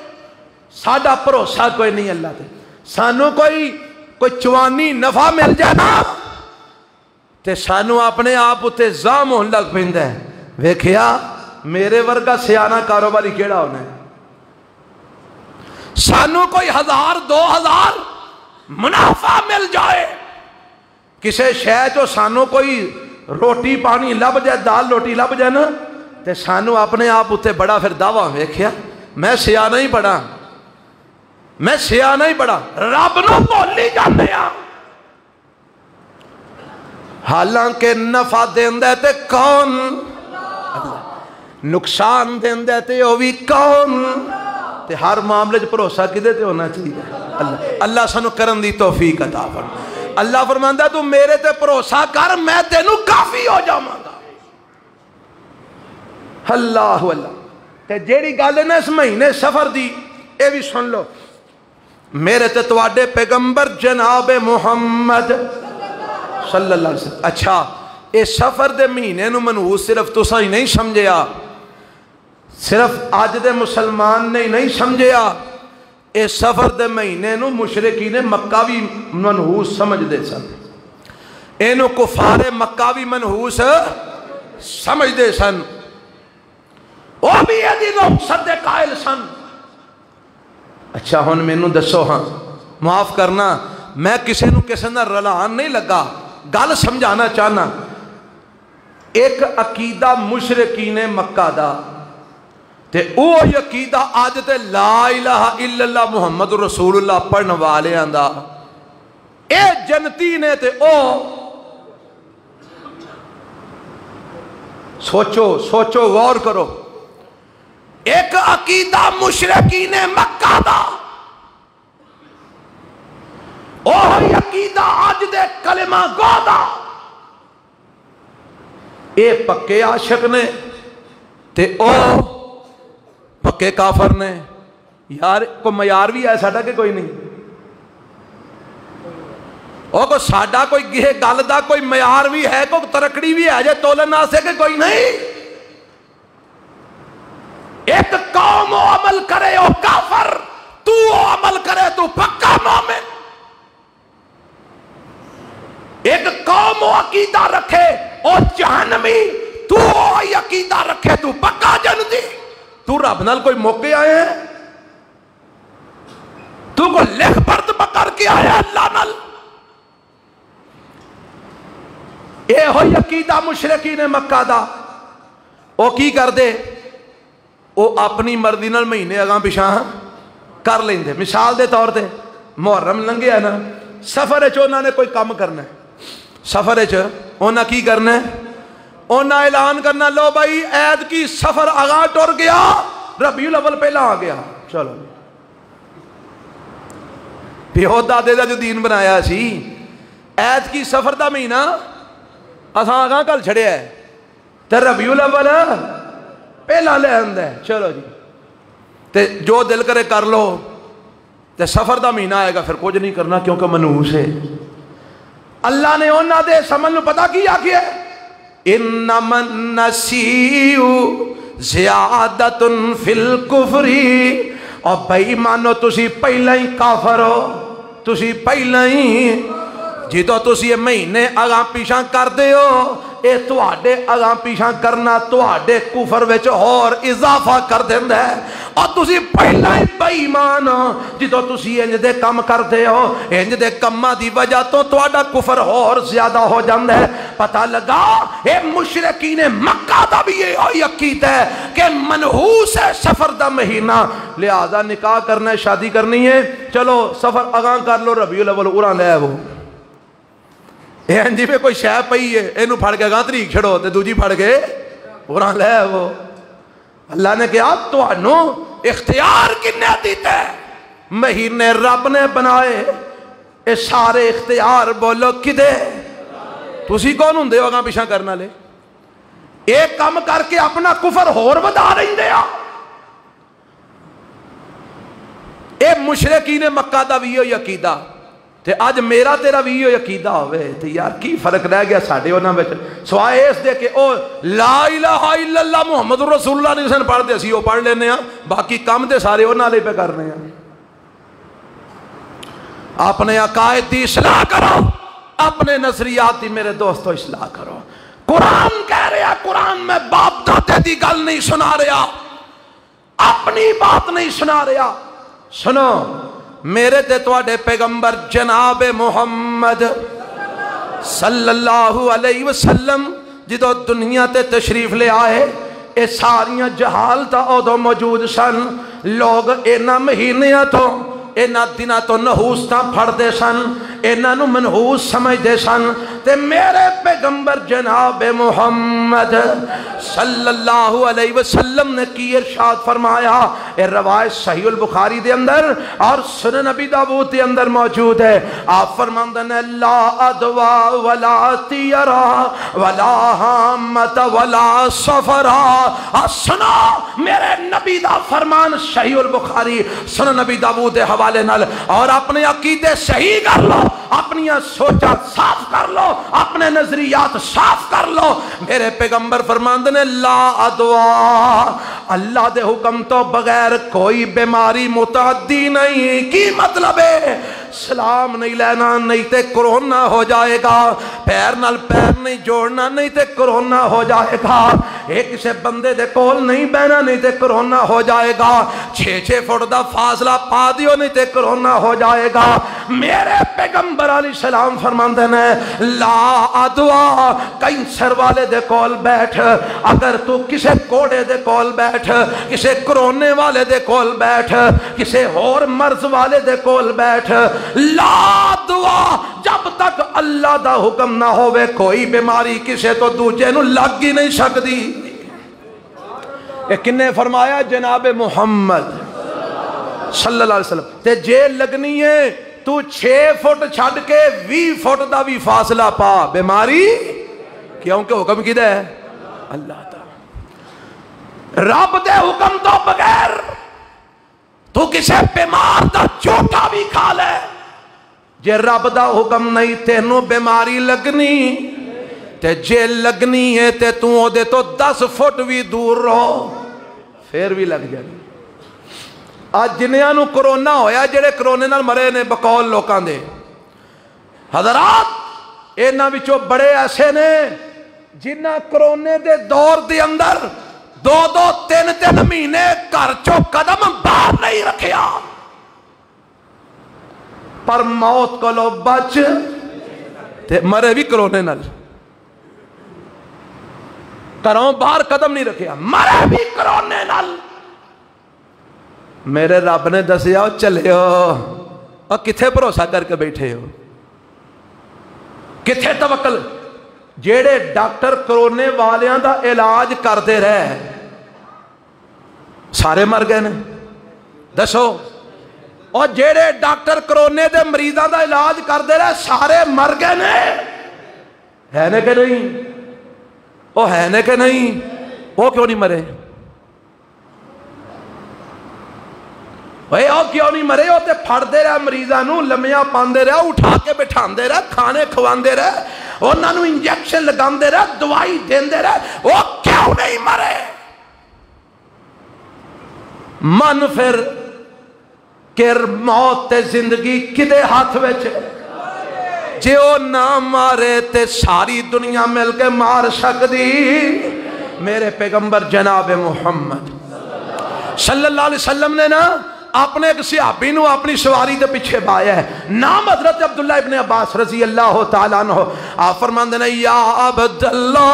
ساڈا بھروسہ کوئی نہیں اللہ تے سانو کوئی چوانی نفع مل جائے نا تے سانو اپنے آپ اتے زام ہون لگ پہندہ ہے ویکھیا میرے ورگا سیانہ کاروباری کیڑا ہونا ہے سانو کوئی 1000 2000 منافع مل جائے کسے شے جو سانو کوئی روٹی پانی لب جائے دال روٹی لب جائے نا تے سانو اپنے آپ اتے بڑا پھر دعویٰ ویکھیا میں سیانہ ہی بڑا رب نو بولی جاندے ہیں حالانکہ نفع دیندے تے کون نقصان دیندے تے وہ بھی کون تے ہر معاملے جو بھروسہ کدے تے ہونا چاہیے اللہ سانو کرن دی توفیق عطا فرما اللہ فرماندا تو میرے تے بھروسہ کر میں تینوں کافی ہو جاواں گا اللہ تے جیڑی گل ہے نا اس مہینے سفر دی اے بھی سن لو میرے تے تواڈے پیغمبر جناب محمد صلی اللہ علیہ وسلم اچھا اے سفر دے مہینے نو منحوس صرف تساں ہی نہیں سمجھیا صرف آج دے مسلمان نے نہیں سمجھیا اے سفر دے مہینے نو مشرکین مکہ بھی منحوس سمجھ دے سن اینو کفار مکہ بھی منحوس سمجھ دے سن وہ بھی یہ دنوں صدے قائل سن اچھا ہون میں نو دسو ہاں معاف کرنا میں کسے نو کسے نہ رلان نہیں لگا گل سمجھانا چاہنا ایک عقیدہ مشرکین مکہ دا تے او عقیدہ آج تے لا الہ الا اللہ محمد رسول اللہ پڑھن والے آندا اے جنتی نے تے او سوچو غور کرو ایک عقیدہ مشرکین مکہ دا او عقیدہ آج دے کلمہ گو دا اے پکے عاشق نے تے او پکے کافر نے یار کو معیار بھی ہے ساڈا کہ کوئی نہیں او کو ساڈا کوئی گل دا کوئی معیار بھی ہے کوئی ترکڑی بھی ہے جے تولن واسطے کہ کوئی نہیں ایک قوم عمل کرے او کافر تو عمل کرے تو پکا مومن ایک قوم عقیدہ رکھے او جہنمی تو عقیدہ رکھے تو پکا جنتی تو رب نال کوئی موقع آئے ہیں تو کو لکھ پرد پکڑ کے آیا اللہ نال اے ہوئی عقیدہ مشرکین مکہ دا او کی کر دے او اپنی مرضی نال مہینے اگاں پیچھاں کر لیں دے مثال دے طور تے محرم لنگے ہے نا سفر چ انہاں نے کوئی کام کرنا ہے سفر چ انہاں کی کرنا ہے انہاں اعلان کرنا لو بھائی عید کی سفر آگاہ ٹر گیا ربیع الاول پہلا آ گیا چلو پیو دادے دا جو دین بنایا سی ایت کی سفر دا مہینہ اساں آگاں کل چھڑیا ہے تے ربیع الاول پہلا لے آندا ہے چلو جی تے جو دل کرے کر لو تے سفر دا مہینہ آئے گا پھر کچھ نہیں کرنا کیونکہ منحوس ہے. اللہ نے انہاں دے سمجھ نو پتا کیا ہے انما النسیء زیادۃ فی الکفر. اور بے ایمانو تسی پہلا ہی کافر ہو, تسی پہلا ہی جدو تسی یہ مہینے اگاں پیچھاں کر دے ہو اے تواڈے اگاں پیچھاں کرنا تواڈے کفر وچ اور اضافہ کر دیندا ہے. اور تسی پہلا ہی بے ایمان ہو جدو تسی انج دے کم کر دے ہو, انج دے کماں دی وجہ تو تواڈا کفر اور زیادہ ہو جاندا ہے. پتہ لگا اے مشرکین مکہ دا بھی یہ عقیدہ ہے کہ منحوس ہے سفر دا مہینہ, لہذا نکاح کرنا ہے شادی کرنی ہے چلو سفر اگاں کر لو ربیع الاول اڑاں لے وہ جی میں کوئی شے پئی ہے اینو پھڑ کے گاں طریق چھڑو تے دوجی پھڑ کے اڑاں لے وہ. اللہ نے کہا تانوں اختیار کنے دیتا ہے, مہینے رب نے بنائے اے سارے اختیار بولو کدے تسی کون ہوندے ہو اگاں پیچھا کرنا لے. ایک کام کر کے اپنا کفر ہور ودا رہندے آ. اے مشرکین مکہ دا وی ہوئی عقیدہ تے آج میرا تیرا وی ہوئی عقیدہ ہوئے تے یار کی فرق رہ گیا ساڑھے انہاں وچ سوائے اس دے کہ او لا الہ الا اللہ محمد رسول اللہ نے سن پڑھ دے سی او پڑھ لینے ہیں باقی کام دے سارے انہاں لے پہ کرنے ہیں. اپنے عقائد دی اصلاح کرو, اپنے نظریات دی میرے دوستو اصلاح کرو. قرآن کہہ رہا, قرآن میں باپ دادے دی گل نہیں سنا رہا, اپنی بات نہیں سنا رہا. سنو میرے تے تواڈے پیغمبر جناب محمد صلی اللہ علیہ وسلم جدو دنیا تے تشریف لے آئے اے ساریاں جہالتاں ادو موجود سن. لوگ اینا مہینیاں تو اینا دنہ تو نحوستاں پھڑ دے سن, اینا نو منحوس سمجھ دے سن. تے میرے پیغمبر جناب محمد صلی اللہ علیہ وسلم نے کی ارشاد فرمایا, اے روایت صحیح البخاری دے اندر اور سنن نبی داؤد دے اندر موجود ہے. آپ فرماندے نے لا ادوا ولا تیرا ولا حامت ولا سفرا. سنو میرے نبی دا فرمان صحیح البخاری سنن نبی داؤد دے حوالے نال, اور اپنے عقیدے صحیح کر لو, اپنی سوچا صاف کر لو, اپنے نظریات صاف کر لو. میرے پیغمبر فرماندے نے لا ادوا, اللہ دے حکم تو بغیر کوئی بیماری متعدی نہیں. کی مطلب ہے سلام نہیں لینا نہیں تے کرونا ہو جائے گا, پیر نال پیر نہیں جوڑنا نہیں تے کرونا ہو جائے گا, ایک سے بندے دے کول نہیں بہنا نہیں تے کرونا ہو جائے گا, 6 فٹ دا فاصلہ پا دیو نہیں تے کرونا ہو جائے گا. میرے پیغمبر علیہ السلام فرماندے نے لا ادوا, کینسر والے دے کول بیٹھ, اگر تو کسے کوڑے دے کول بیٹھ, کسے کرونے والے دے کول بیٹھ, کسے اور مرض والے دے کول بیٹھ, لا دعا جب تک اللہ دا حکم نہ ہوئے کوئی بیماری کسے تو دوجے نو لگ ہی نہیں سکتی. ایک نے فرمایا جناب محمد صلی اللہ علیہ وسلم, تے جے لگنی ہے تو 6 فٹ چھڑ کے 20 فٹ دا بھی فاصلہ پا, بیماری کیونکہ حکم کدھا ہے اللہ تعالی. رب دے حکم تو بغیر تو کسے بیمار دا چوٹا بھی کھا لے, جے رب دا حکم نہیں تینوں بیماری لگنی, تے جے لگنی ہے تے تو او دے تو 10 فٹ بھی دور رہو پھر بھی لگ جائے. آج جنیاں نو کرونا ہویا جڑے کرونے نال مرے نے بقول لوکاں دے, حضرات اینا وچوں بڑے ایسے نے جنہ کرونے دے دور دے اندر 2-3 مہینے گھر چو قدم باہر نہیں رکھیا, پر موت کو لو بچ تے مرے بھی کرونے نال, گھروں باہر قدم نہیں رکھیا مرے بھی کرونے نال. میرے رب نے دسیا چلے ہو اور کتھے بھروسہ کر کے بیٹھے ہو, کتھے توکل. جیڑے ڈاکٹر کرونے والیاں دا علاج کرتے رہے سارے مر گئے نے, دسو اور جیڑے ڈاکٹر کرونے دے مریضاں دا علاج کر دے رہے سارے مر گئے نے، ہے نے کہ نہیں؟ وہ ہے نے کہ نہیں؟ وہ کیوں نہیں مرے؟ وہ کیوں نہیں مرے؟ وہ تے پھڑ دے رہے مریضاں نو، لمیاں پاندے رہے، اٹھا کے بٹھان دے رہے، کھانے کھواندے رہے، انہاں نو انجیکشن لگان دے رہے، دوائی دین دے رہے، وہ کیوں نہیں مرے؟ من پھر کہ موت تے زندگی کدے ہاتھ وچ جے او نہ مارے تے ساری دنیا مل کے مار سکدی۔ میرے پیغمبر جناب محمد صلی اللہ علیہ وسلم نے نا اپنے ایک صحابی نو اپنی سواری دے پیچھے بایا ہے، نام حضرت عبداللہ ابن عباس رضی اللہ تعالیٰ عنہ۔ آپ فرماندے نے یا عبداللہ،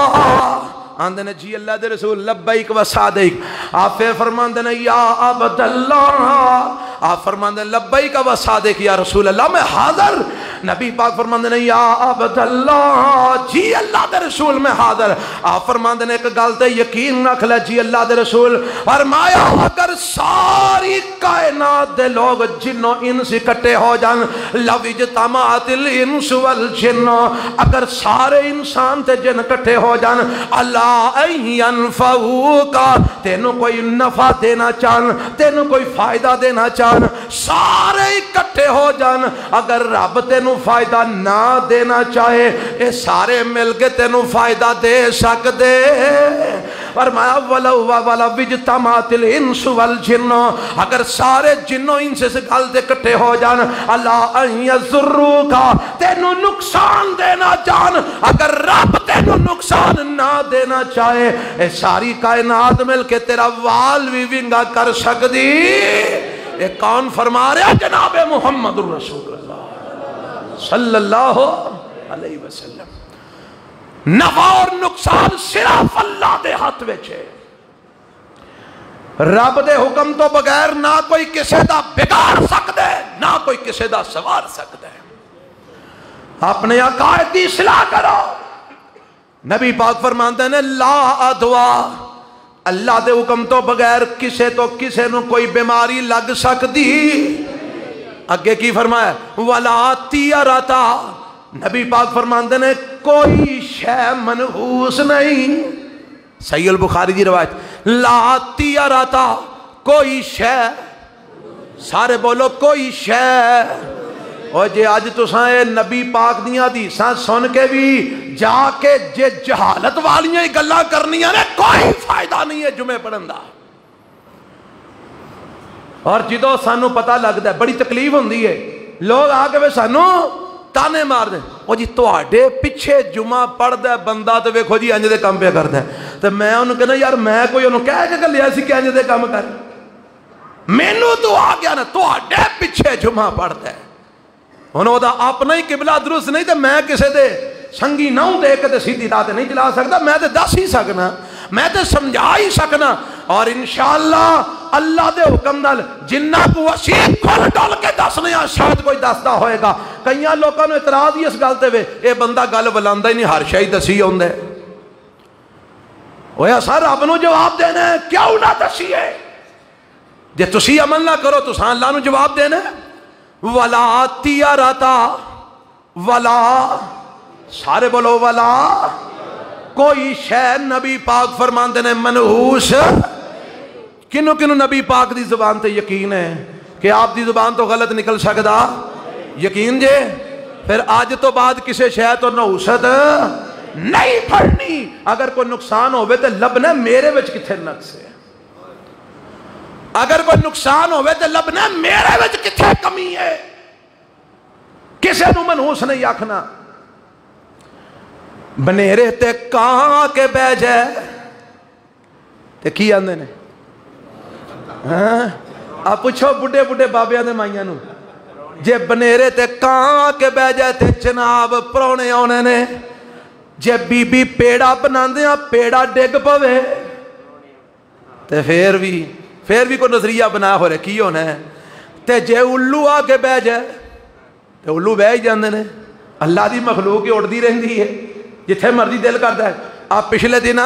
آندے نے جی اللہ دے رسول لبیک و صادق۔ آپ پھر فرماندے نے یا عبداللہ، آپ فرماندے نے لبیک و صادق یا رسول اللہ میں حاضر۔ نبی پاک فرماندے نے یا عبداللہ، جی اللہ دے رسول میں حاضر۔ آپ فرماندے نے ایک گل تے یقین رکھ لے جی اللہ دے رسول، فرمایا اگر ساری کائنات دے لوگ جنوں انس اکٹھے ہو جان، لو اجتماعت الانس والجن، اگر سارے انسان تے جن اکٹھے ہو جان، اللہ کا تینوں کوئی نفع دینا چاہن، تینوں کوئی فائدہ دینا چاہن، سارے اکٹھے ہو جان، اگر رب تینوں فائدہ نہ دینا چاہے اے سارے مل کے تینوں فائدہ دے سکتے۔ فرمایا وَلَوْ اجْتَمَعَتِ الْإِنسُ وَالْجِنُّ، اگر سارے جنوں ان سے گل دے اکٹھے ہو جان، اللہ ان یضروک، تینوں نقصان دینا چاہن، اگر رب تینوں نقصان نہ دینا چاہے اے ساری کائنات مل کے تیرا وال بھی ونگا کر سکتی۔ یہ کون فرما رہا؟ جناب محمد الرسول اللہ صلی اللہ علیہ وسلم۔ نفع اور نقصان صرف اللہ دے ہاتھ وچ ہے، رب دے حکم تو بغیر نہ کوئی کسے دا بگاڑ سکتا ہے، نہ کوئی کسے دا سوار سکتا ہے۔ اپنے عقائد کی اصلاح کرو۔ نبی پاک فرماندے نے لا ادوا، اللہ دے حکم تو بغیر کسے تو کسے نو کوئی بیماری لگ سکتی۔ اگے کی فرمایا ولا تیرتا، نبی پاک فرماندے نے کوئی شے منحوس نہیں۔ صحیح البخاری دی روایت، لا تیرتا، کوئی شے، سارے بولو کوئی شے۔ اور جے آج تساں اے نبی پاک دیاں حدیثاں سن کے بھی جا کے جے جہالت والیاں ہی گلاں کرنیاں نے، کوئی فائدہ نہیں ہے جمعے پڑھن دا۔ اور جدو سانو پتہ لگدا ہے بڑی تکلیف ہوندی ہے، لوگ آ کے سانو تانے مار دیں، او جی تواڈے پیچھے جمعہ پڑھدا ہے بندہ تے ویکھو جی انج دے کام پہ کردا ہے، تے میں انہوں کہنا یار میں کوئی انہوں کہہ کے گلیا سی کہ انج دے کام کر، مینوں تو آ گیا نا تواڈے پیچھے جمعہ پڑھدا ہے، انہوں دا اپنا ہی قبلہ درست نہیں تے میں کسے دے سنگی ناؤں دے کے سیدھی راہ نہیں چلا سکتا، میں تے دس ہی سکنا، میں تے سمجھا ہی سکنا۔ اور انشاءاللہ اللہ دے حکم نال جنہ کو وسیع کھل ڈال کے دسنے شاید کوئی دستا ہوئے گا۔ کئیاں لوگوں نے اعتراض ہی اس گل تے وے اے بندہ گل بلاندا ہی نہیں، ہر شے دسی ہوندا ہے۔ اوے اساں رب نو جواب دینا ہے، کیوں نہ دسیے؟ جے تسی عمل نہ کرو تو ساں اللہ نو جواب دینا ہے۔ ولا تیرتا، ولا، سارے بولو ولا، کوئی شے نبی پاک فرماندے نے منحوس۔ کنوں کنوں نبی پاک دی زبان تے یقین ہے کہ آپ دی زبان تو غلط نکل سکتا؟ یقین جے؟ پھر آج تو بعد کسے شے تو نحوست نہیں پڑھنی۔ اگر کوئی نقصان ہوئے تو لبنا میرے وچ کتھے نقص ہے، اگر کوئی نقصان ہوئے تو لبنا میرے وچ کتھے کمی ہے، کسے نو منحوس نہیں آکھنا۔ بنیرے تے کہاں کے بہ جائے تے کی آندے نے؟ آپ پوچھو بڑھے بڑھے بابیاں دے مائیاں نو، جے بنیرے تے کہاں کے بہ جائے تے جناب پرونے آنے نے، جے بی بی پیڑا بنا دیا پیڑا ڈگ پوے تے پھر بھی کوئی نظریہ بنا ہو رہے کی ہونا ہے، تے جے الو آ کے بہ جائے تے الو بہ ہی جاندے نے۔ اللہ دی مخلوق ہی اڑدی رہندی ہے جتھے مرضی دل کرتا ہے۔ آپ پچھلے دن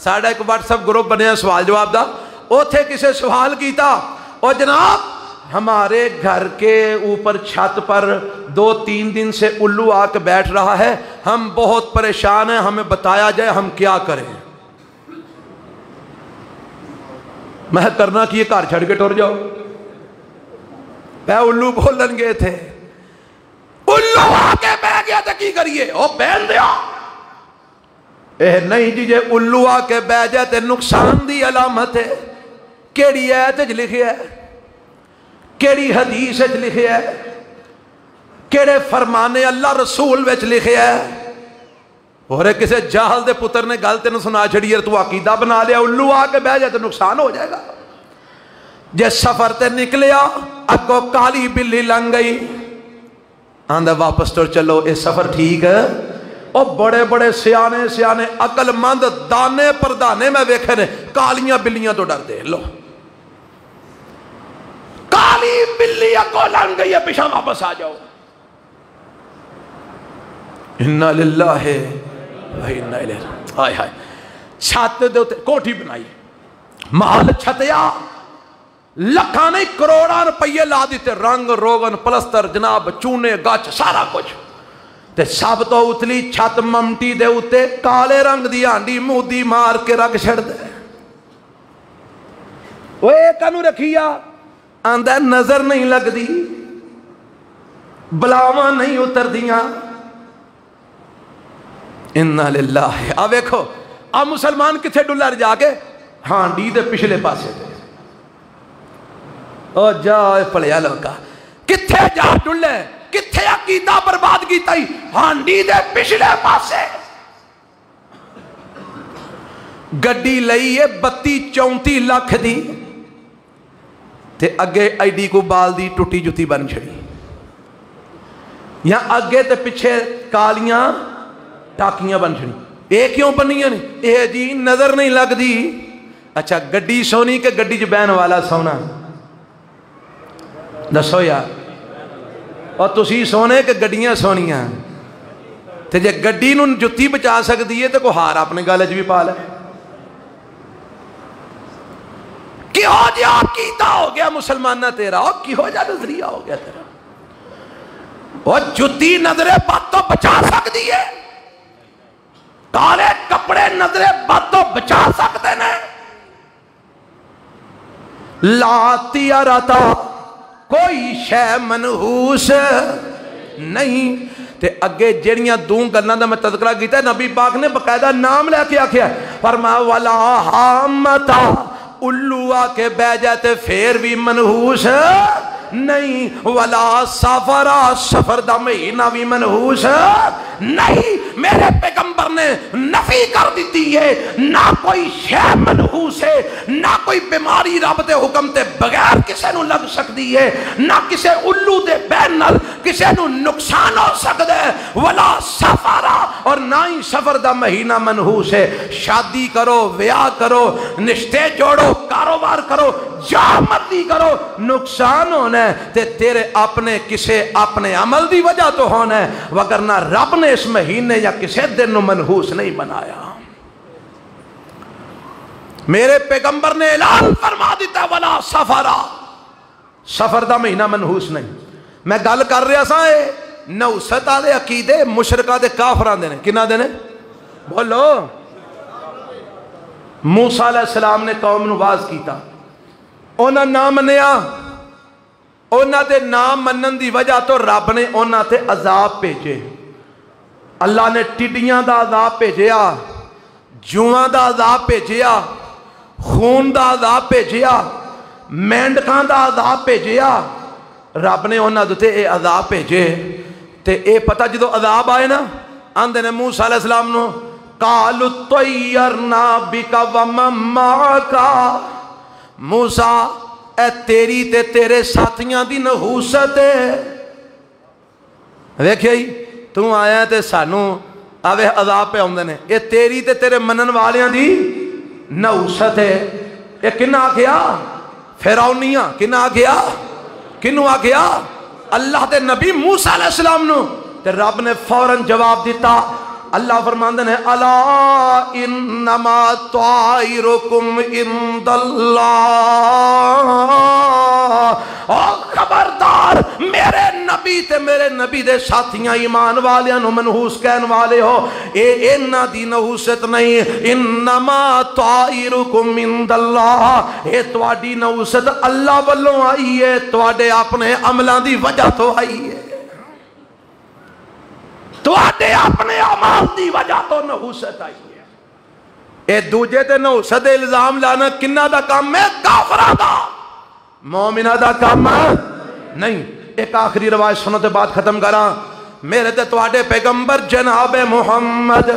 ساڈا ایک واٹس ایپ گروپ بنیا سوال جواب دا، اوتھے کسے سوال کیتا او جناب ہمارے گھر کے اوپر چھت پر 2-3 دن سے الو آ کے بیٹھ رہا ہے، ہم بہت پریشان ہیں، ہمیں بتایا جائے ہم کیا کریں۔ میں کرنا کہ یہ گھر چھڑ کے ٹر جاؤ۔ میں الو بولن گئے تھے، الو آ کے بہ گیا تو کی کریے؟ او بہن دیا اے نہیں جی، جے الو آ کے بہ جائے تے نقصان دی علامت ہے۔ کیڑی آیت وچ لکھیا ہے، کیڑی حدیث وچ لکھیا ہے، کیڑے فرمانے اللہ رسول وچ لکھیا ہے؟ اور کسی جاہل دے پتر نے گل تینوں سنا چھڑی ہے، تو عقیدہ بنا لیا الو آ کے بہ جائے تو نقصان ہو جائے گا۔ جے سفر تے نکلیا اگوں کالی بلی لنگ گئی، آندا واپس ٹر چلو، اے سفر ٹھیک ہے؟ او بڑے بڑے سیانے سیانے عقل مند دانے پر دانے میں ویکھے نے کالیاں بلیاں تو ڈر دے لو، کالی بلی اگوں لنگ گئی ہے، پیچھے واپس آ جاؤ۔ انا للہ و انا الیہ، ہائے ہائے۔ چھت دے اوتے کوٹھی بنائی، محل چھتیا، لکھاں نہیں کروڑاں روپیے لا دیتے، رنگ روغن پلستر جناب چونے گچ سارا کچھ، تے سب تو اتلی چھت ممٹی دے اتے کالے رنگ دی ہانڈی مودی مار کے رکھ چھڑ دے۔ وہ ایک انو رکھیا، آندہ نظر نہیں لگ دی، بلاواں نہیں اتر دیاں۔ انا للہ۔ اب دیکھو اب مسلمان کتھے ڈلر جا کے ہانڈی دے پچھلے پاسے دے، او جا پڑیا لوکا، کتھے جا ڈلے، کتھے عقیدہ برباد کیتا ہی؟ ہانڈی دے پچھلے پاسے۔ گڈی لئی ہے 32-34 لاکھ دی، تے اگے ایڈی کو بال دی ٹوٹی جتی بن چھڑی، یا اگے تے پیچھے کالیاں ٹاکیاں بن چھڑی۔ اے کیوں بنیاں نے؟ اے جی نظر نہیں لگ دی۔ اچھا گڈی سونی کہ گڈی جو بہن والا سونا؟ دسو یار، اور تسی سونے کہ گڈیاں سونیاں؟ تے جے گڈی نوں جتی بچا سکتی ہے تو کوئی ہار اپنے گالے بھی پا لے۔ کیوں جی عقیدہ ہو گیا مسلمانہ تیرا، کیوں جا نظریہ ہو گیا تیرا؟ اور جتی نظر بد تو بچا سکتی ہے، کالے کپڑے نظر بد تو بچا سکتے ہیں۔ لا تیارتا کوئی شے منحوس نہیں۔ تے اگے جڑیاں دوں گلاں دا میں تذکرہ کیتا ہے، نبی پاک نے باقاعدہ نام لے کے آکھیا ہے، فرمایا ولا حامتا، الو آ کے بہ جاتے پھر بھی منحوس نہیں، ولا سفرا، سفر دا مہینہ بھی منحوس نہیں۔ میرے پیغمبر نے نفی کر دیتی ہے، نہ کوئی شے منحوس ہے، نہ کوئی بیماری رب دے حکم تے بغیر کسے نو لگ سکتی ہے، نہ کسے الو دے بین نال کسے نو نقصان ہو سکتا ہے، ولا سفرا، اور نہ ہی سفر دا مہینہ منحوس ہے۔ شادی کرو، بیاہ کرو، نشتے جوڑو، کاروبار کرو، جا مرضی کرو، نقصان ہونا ہے تے تیرے اپنے کسے اپنے عمل دی وجہ تو ہونا ہے، وگرنہ رب نے اس مہینے یا کسے دن نو منحوس نہیں بنایا۔ میرے پیغمبر نے اعلان فرما دیتا ولا سفرا، سفر دا مہینہ منحوس نہیں۔ میں گل کر رہا سا اے نوست والے عقیدے مشرکاں دے کافراں دے نے، کنا دے نے؟ بولو۔ موسیٰ علیہ السلام نے قوم نو واز کیتا، انہاں نہ منیا، انہاں دے نام منن دی وجہ تو رب نے انہاں تے عذاب بھیجے۔ اللہ نے ٹڈیاں دا عذاب بھیجیا، جواں دا عذاب بھیجیا، خون دا عذاب بھیجیا، مینڈکاں دا عذاب بھیجیا۔ رب نے انہاں دے اے عذاب بھیجے تے اے پتہ جدو عذاب آئے نا، آندے نے موسیٰ علیہ السلام نو قالوا طیرنا بک ومن معک، موسیٰ اے تیری تے تیرے ساتھیاں دی نحوست ہے۔ دیکھیں ہی تو آیا تے سانو آوے عذاب پہ آمدے نے، اے تیری تے تیرے منن والیاں دی نحوست ہے۔ اے کنہ آکھیا؟ فرعونیاں۔ کنہ آکھیا؟ کنو آکھیا؟ اللہ دے نبی موسیٰ علیہ السلام نو۔ تے رب نے فوراً جواب دیتا اللہ فرماندے نے الا انما طائرکم عنداللہ، اور خبردار میرے نبی تے میرے نبی دے ساتھیاں ایمان والیاں نو منحوس کہن والے ہو، اے انہاں دی نحوست نہیں، انما طائرکم عنداللہ، اے تواڈی نحوست اللہ والوں آئی ہے، تواڈے اپنے عملاں دی وجہ تو آئی ہے، تواڈے اپنے اعمال دی وجہ تو نحوست آئی ہے۔ اے دوجے تے نحوست الزام لانا کنہ دا کام ہے؟ کافراں دا، مومنہ دا کام نہیں۔ ایک آخری روایت سنو تے بات ختم کراں۔ میرے تے تواڈے پیغمبر جناب محمد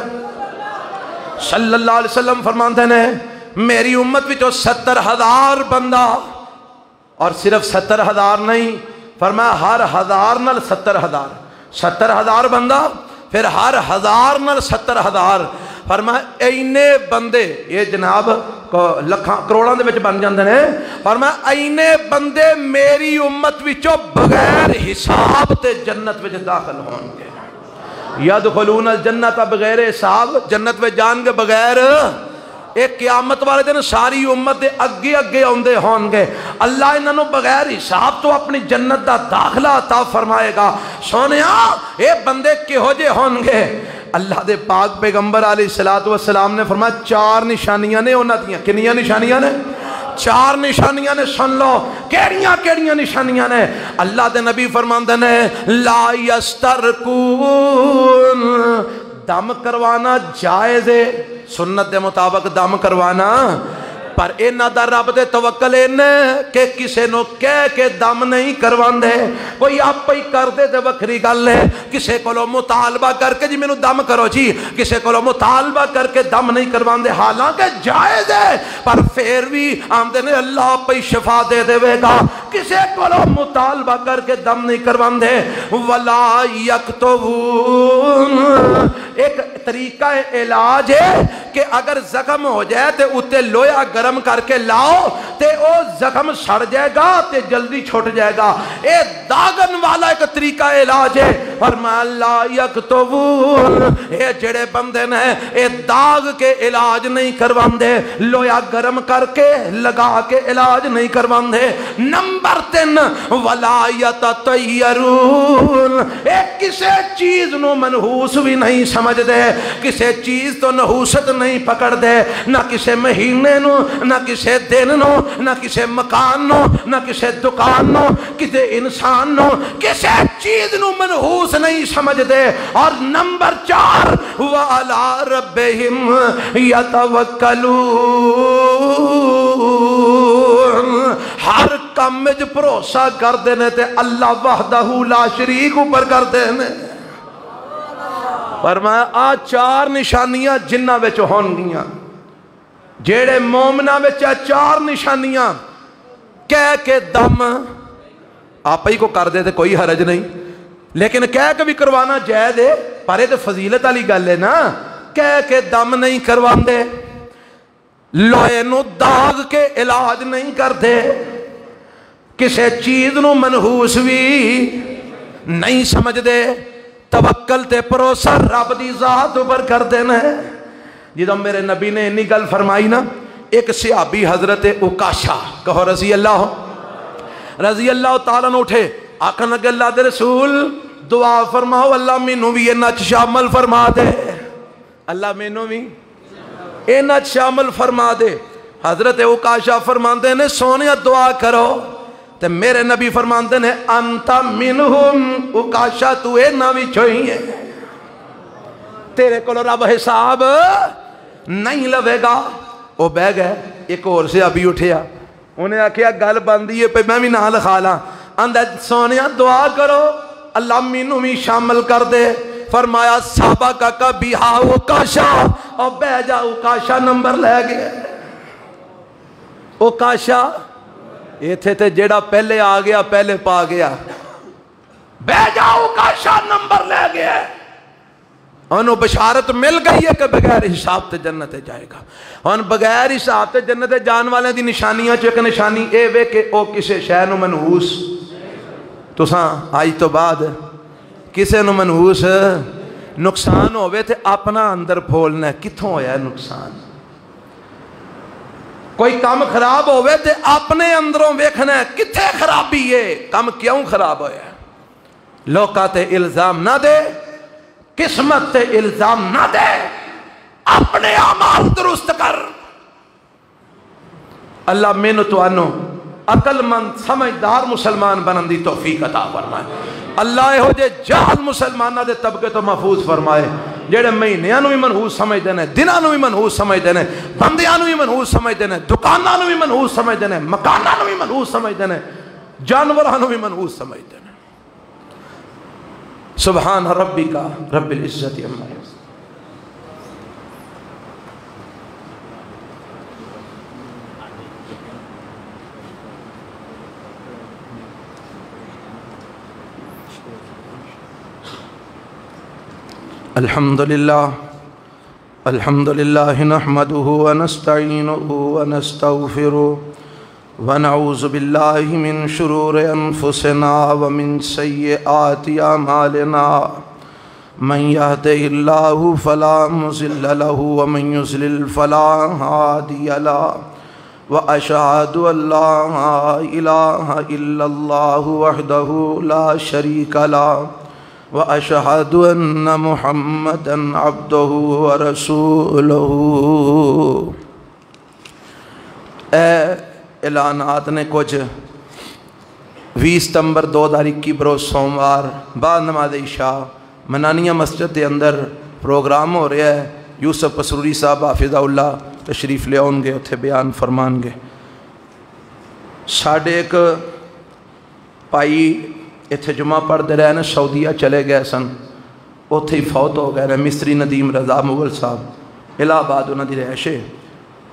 صلی اللہ علیہ وسلم فرماندے نے میری امت وچوں 70,000 بندہ، اور صرف 70,000 نہیں، فرمایا ہر 1000 نال 70,000، 70,000 بندہ پھر ہر 1000 نال 70,000، فرمایا اینے بندے، یہ جناب لکھاں کروڑاں دے وچ بن جاندے نے، فرمایا اینے بندے میری امت وچوں بغیر حساب تے جنت وچ داخل ہون گے، یدخلون الجنت بغیر حساب، جنت وچ جان گے بغیر، ایک قیامت والے دن ساری امت دے اگے اگے آندے ہون گے، اللہ انہاں نوں بغیر حساب تو اپنی جنت دا داخلہ عطا فرمائے گا۔ سونیا اے بندے کہو جے ہون گے؟ اللہ دے پاک پیغمبر علیہ السلام نے فرمایا 4 نشانیاں نے انہاں دیاں، کنیاں نشانیاں نے؟ 4 نشانیاں نے، سن لو کیڑیاں نشانیاں نے؟ اللہ دے نبی فرماندے نے لا یسترقون، دم کروانا جائز ہے، سنت دے مطابق دم کروانا، پر انہاں دا رب دے توکل کہ کسے نو کہہ کے دم نہیں کرواندے، کوئی آپ ہی کر دے تے وکھری گل ہے، کسے کولو مطالبہ کر کے جی مینوں دم کرو جی، کسے کولو مطالبہ کر کے دم نہیں کرواندے، حالانکہ جائز ہے، پر پھر بھی آمدے نے اللہ آپ ہی شفا دے دے گا، کسے کولو مطالبہ کر کے دم نہیں کرواندے۔ ولا یکتبون، ایک طریقہ علاج ہے کہ اگر زخم ہو جائے تے اتے لویا گرم کر کے لاؤ تے او زخم سڑ جائے گا تے جلدی چھوٹ جائے گا، اے داغن والا ایک طریقہ علاج ہے۔ فرمایا لا یکتبون، اے جڑے بندے نے اے داغ کے علاج نہیں کرواندے، لویا گرم کر کے لگا کے علاج نہیں کرواندے۔ نمبر 3 ولا یتطیرون، اے کسے چیز نو منحوس بھی نہیں سمجھ دے، کسے چیز تو نحوست نہیں پکڑ دے، نہ کسے مہینے نو، نہ کسے دن نو، نہ کسے مکان نو، نہ کسے دکان نو، کسے انسان نو، کسے چیز نو منحوس نہیں سمجھ دے۔ اور نمبر 4 وَعَلَىٰ رَبِّهِمْ يَتَوَكَّلُونَ، ہر کام میں جو بھروسہ کر دینے تے اللہ وحدہ لا شریک اوپر کر دینے۔ فرمایا آ 4 نشانیاں جنہ وچ ہون گیاں، جیڑے مومنہ وچ 4 نشانیاں کہہ کے دم آپ ہی کو کر دے تے کوئی حرج نہیں، لیکن کہہ کے بھی کروانا جائز ہے، پر یہ تو فضیلت والی گل ہے نا، کہہ کے دم نہیں کرواندے، لوہے نو داغ کے علاج نہیں کرتے، کسے چیز نو منحوس بھی نہیں سمجھ دے، توکل تے بھروسہ رب دی ذات پر کر دینا ہے۔ جدوں میرے نبی نے انی گل فرمائی نا، ایک صحابی حضرت عکاشہ، کہو رضی اللہ تعالیٰ نے اٹھے، آکھن لگے اللہ دے رسول دعا فرماؤ اللہ مینوں بھی انہاں شامل فرما دے، اللہ مینوں بھی انہاں شامل فرما دے۔ حضرت عکاشہ فرماندے نے سونیا دعا کرو، تے میرے نبی فرماندے نے انت منہم، عکاشہ تو انہاں وچوں ہی ہے، تیرے کو رب حساب نہیں لوے گا۔ وہ بہ گئے، ایک اور سے ابھی اٹھیا، انہیں آکھیا گل بندی ہے پہ میں بھی نہ لکھا لاں، اندر سونیا دعا کرو اللہ مینوں بھی شامل کر دے۔ فرمایا سابقہ کا بیہا عکاشہ، اور بہ جا عکاشہ نمبر لے گئے۔ عکاشہ یہ تھے جیڑا پہلے آ گیا پہلے پا گیا، بہ جا عکاشہ نمبر لے گیا، انہوں بشارت مل گئی ہے کہ بغیر حساب تے جنت جائے گا۔ ان بغیر حساب تے جنت جان والے دی نشانیاں چو ایک نشانی اے وے کہ او کسے شے نو منحوس، تساں آج تو بعد کسے نو منحوس نقصان ہوئے تے اپنا اندر پھولنا ہے کتھوں ہویا ہے نقصان. کوئی کام خراب ہوئے تے اپنے اندروں ویکھنا ہے کتھے خرابی ہے, کام کیوں خراب ہویا ہے. لوکاں تے الزام نہ دے, قسمت تے الزام نہ دے, اپنے اعمال درست کر. اللہ مینوں تانوں عقل مند سمجھدار مسلمان بنن دی توفیق عطا فرمائے. اللہ یہو جے جاہل مسلمانہ دے طبقے تو محفوظ فرمائے جڑے مہینیاں نو بھی منحوس سمجھدے نے, دناں نو بھی منحوس سمجھدے نے, بندیاں نو بھی منحوس سمجھدے نے, دکاناں نو بھی منحوس سمجھدے نے, مکاناں نو بھی منحوس سمجھدے نے, جانوراں نو بھی منحوس سمجھدے نے. سبحان ربک رب العزت عما یصفون. الحمد لله نحمده ونستعينه ونستغفره ونعوذ بالله من شرور أنفسنا ومن سيئات أعمالنا من يهده الله فلا مضل له ومن يضلل فلا هادي له وأشهد أن لا إله إلا الله وحده لا شريك له وَأَشْهَدُ أَنَّ مُحَمَّدًا عَبْدُهُ وَرَسُولُهُ. اعلانات نے کچھ 20 ستمبر 2021 بروز سوموار بعد نماز عشاء منانیہ مسجد کے اندر پروگرام ہو رہا ہے. یوسف پسروری صاحب حافظہ اللہ تشریف لے آؤں گے, اتھے بیان فرمان گے. ساڑھے ایک پائی اتھے جمعہ پڑھ دے رہے ہیں, سعودیہ چلے گئے سن, اتھے ہی فوت ہو گئے. مصری ندیم رضا مغل صاحب الہ آباد انہوں دی رہائشے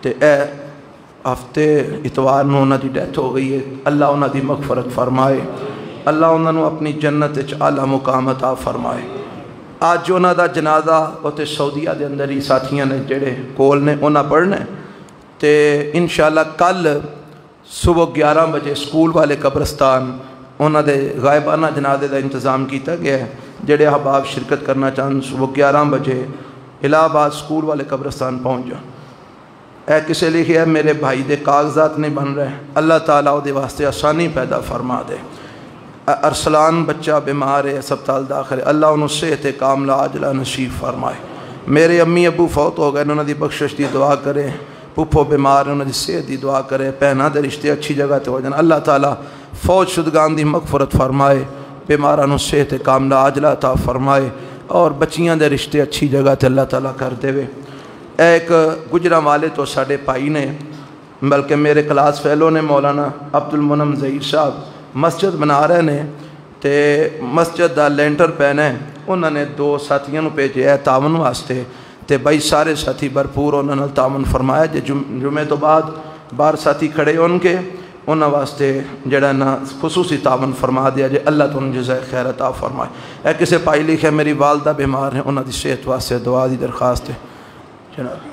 تے اے ہفتے اتوار نو انہوں دی ڈیتھ ہو گئی ہے. اللہ انہوں دی مغفرت فرمائے, اللہ انہوں اپنی جنت وچ اعلیٰ مقام عطا فرمائے. آج جو انہوں دا جنازہ اتھے سعودیہ دے اندر ہی ساتھیاں نے جڑے کول نے انہوں پڑھنے تے انشاءاللہ کل صبح 11 بجے سکول والے قبرستان انہوں دے غائبانہ جنازے دا انتظام کیتا گیا ہے. جڑے احباب شرکت کرنا چاہن صبح 11 بجے الہ آباد سکول والے قبرستان پہنچ جا. اے کسے لکھے ہے میرے بھائی دے کاغذات نہیں بن رہے, اللہ تعالیٰ دے واسطے آسانی پیدا فرما دے. ارسلان بچہ بیمار ہے, ہسپتال داخل ہے, اللہ انہوں صحت کاملہ عاجلہ نصیب فرمائے. میرے امی ابو فوت ہو گئے, انہوں دی بخشش دی دعا کریں. پھپھو بیمار انہوں دی صحت دی دعا کرے, پہنا دے رشتے اچھی جگہ تے ہو جانا. اللہ تعالیٰ فوج شدگان دی مغفرت فرمائے, بیمارانوں صحت کاملہ عاجلہ عطا فرمائے, اور بچیاں دے رشتے اچھی جگہ تے اللہ تعالیٰ کر دے وے. ایک گجرہ والے تو ساڑھے پائی نے, بلکہ میرے کلاس فیلو نے, مولانا عبد المنعم ظہیر صاحب مسجد بنا رہے نے تے مسجد دا لینٹر پہنے. انہوں نے 2 ساتھیاں نو بھیجے ہے تعاون واسطے تے بھائی سارے ساتھی بھرپور انہوں نے تعاون فرمایا. جے جمعے تو بعد بار ساتھی کھڑے ان کے انہوں واسطے جڑا نا خصوصی تعاون فرما دیا جے. اللہ تو انہیں جزائے خیر عطا فرمائے. اے کسے پائی لکھے میری والدہ بیمار ہیں, انہوں دی صحت واسطے دعا دی درخواست ہے. جناب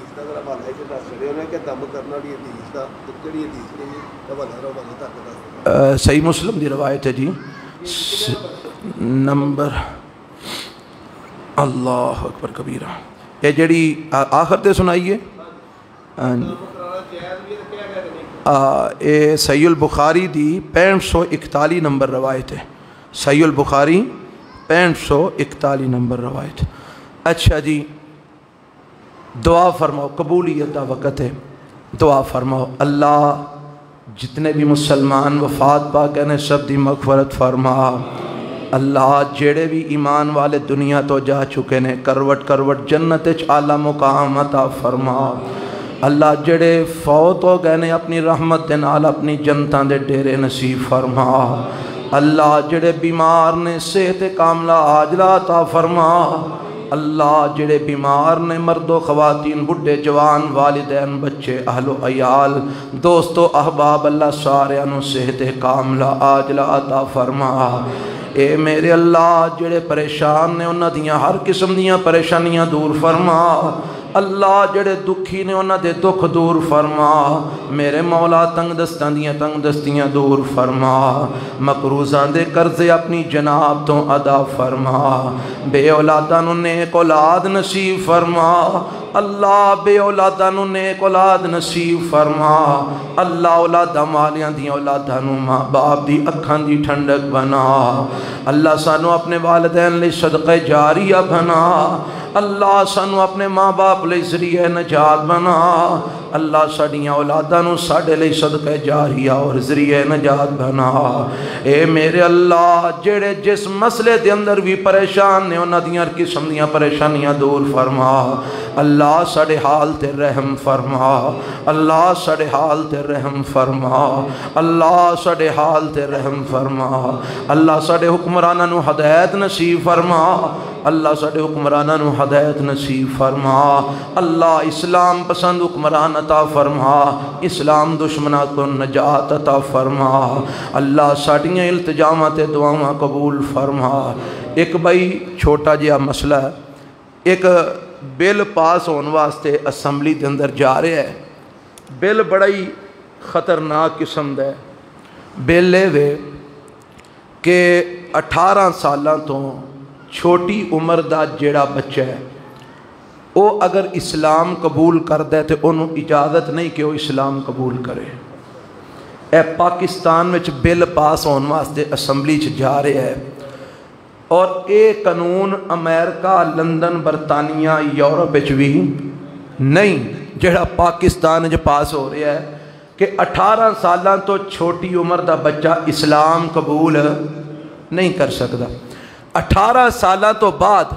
صحیح مسلم دی روایت ہے جی, نمبر اللہ اکبر کبیرہ. یہ جڑی آخر تے سنائیے, اے صحیح البخاری دی 6541 نمبر روایت ہے. صحیح البخاری 6541 نمبر روایت. اچھا جی, دعا فرماؤ, قبولیت دا وقت ہے, دعا فرماؤ. اللہ جتنے بھی مسلمان وفات پا گئے نے سب دی مغفرت فرما. اللہ جڑے بھی ایمان والے دنیا تو جا چکے نے کروٹ کروٹ جنت وچ اعلیٰ مقام عطا فرما. اللہ جڑے فوت ہو گئے نے اپنی رحمت دے نال اپنی جنتاں دے ڈیرے نصیب فرما. اللہ جڑے بیمار نے صحت کاملہ عاجلہ عطا فرما. اللہ جڑے بیمار نے مرد و خواتین بڑھے جوان والدین بچے اہل و عیال دوستو احباب اللہ سارے انہوں صحت کاملہ عاجلہ عطا فرما. اے میرے اللہ جڑے پریشان نے انہاں دیاں ہر قسم دیاں پریشانیاں دور فرما. اللہ جڑے دکھی نے انہاں دے دکھ دور فرما، میرے مولا تنگ دستاں دیاں تنگ دستیاں دور فرما، مقروضاں دے قرضے اپنی جناب تو ادا فرما، بے اولاداں نوں نیک اولاد نصیب فرما، اللہ بے اولاداں نوں نیک اولاد نصیب فرما، اللہ اولاداں والیاں دی اولاداں نوں ماں باپ دی اکھاں دی ٹھنڈک بنا، اللہ سانو اپنے والدین لئی صدقہ جاریہ بنا، اللہ سانو اپنے ماں باپ لئی ذریعہ نجات بنا، اللہ ساڈیاں اولاداں نوں ساڈے لئی صدقہ جاریہ اور ذریعہ نجات بنا۔ اے میرے اللہ جڑے جس مسئلے دے اندر بھی پریشان نے انہاں دیاں ہر قسم دیاں پریشانیاں دور فرما، اللہ ساڈے حال تے رحم فرما، اللہ ساڈے حال تے رحم فرما، اللہ ساڈے حال تے رحم فرما، اللہ ساڈے حکمراناں نوں ہدایت نصیب فرما، اللہ ساڈے حکمراناں نوں ہدایت نصیب فرما، اللہ اسلام پسند حکمران عطا فرما، اسلام دشمناں تو نجات عطا فرما، اللہ ساڈیاں التجاماں تے دعاواں قبول فرما۔ ایک بھائی چھوٹا جہا مسئلہ ہے، ایک بل پاس ہونے واسطے اسمبلی دے اندر جا رہا ہے، بل بڑا ہی خطرناک قسم دا ہے، بل ہے کہ 18 سالاں تو چھوٹی عمر دا جیڑا بچہ ہے وہ اگر اسلام قبول کردہ ہے تو انہوں اجازت نہیں کہ وہ اسلام قبول کرے۔ اے پاکستان میں بل پاس ہونے واسطے اسمبلی جا رہے ہے، اور اے قانون امریکہ، لندن، برطانیہ، یورپ بھی نہیں، جڑا پاکستان پاس ہو رہا ہے کہ 18 سالاں تو چھوٹی عمر دا بچہ اسلام قبول نہیں کر سکتا۔ 18 سالاں تو بعد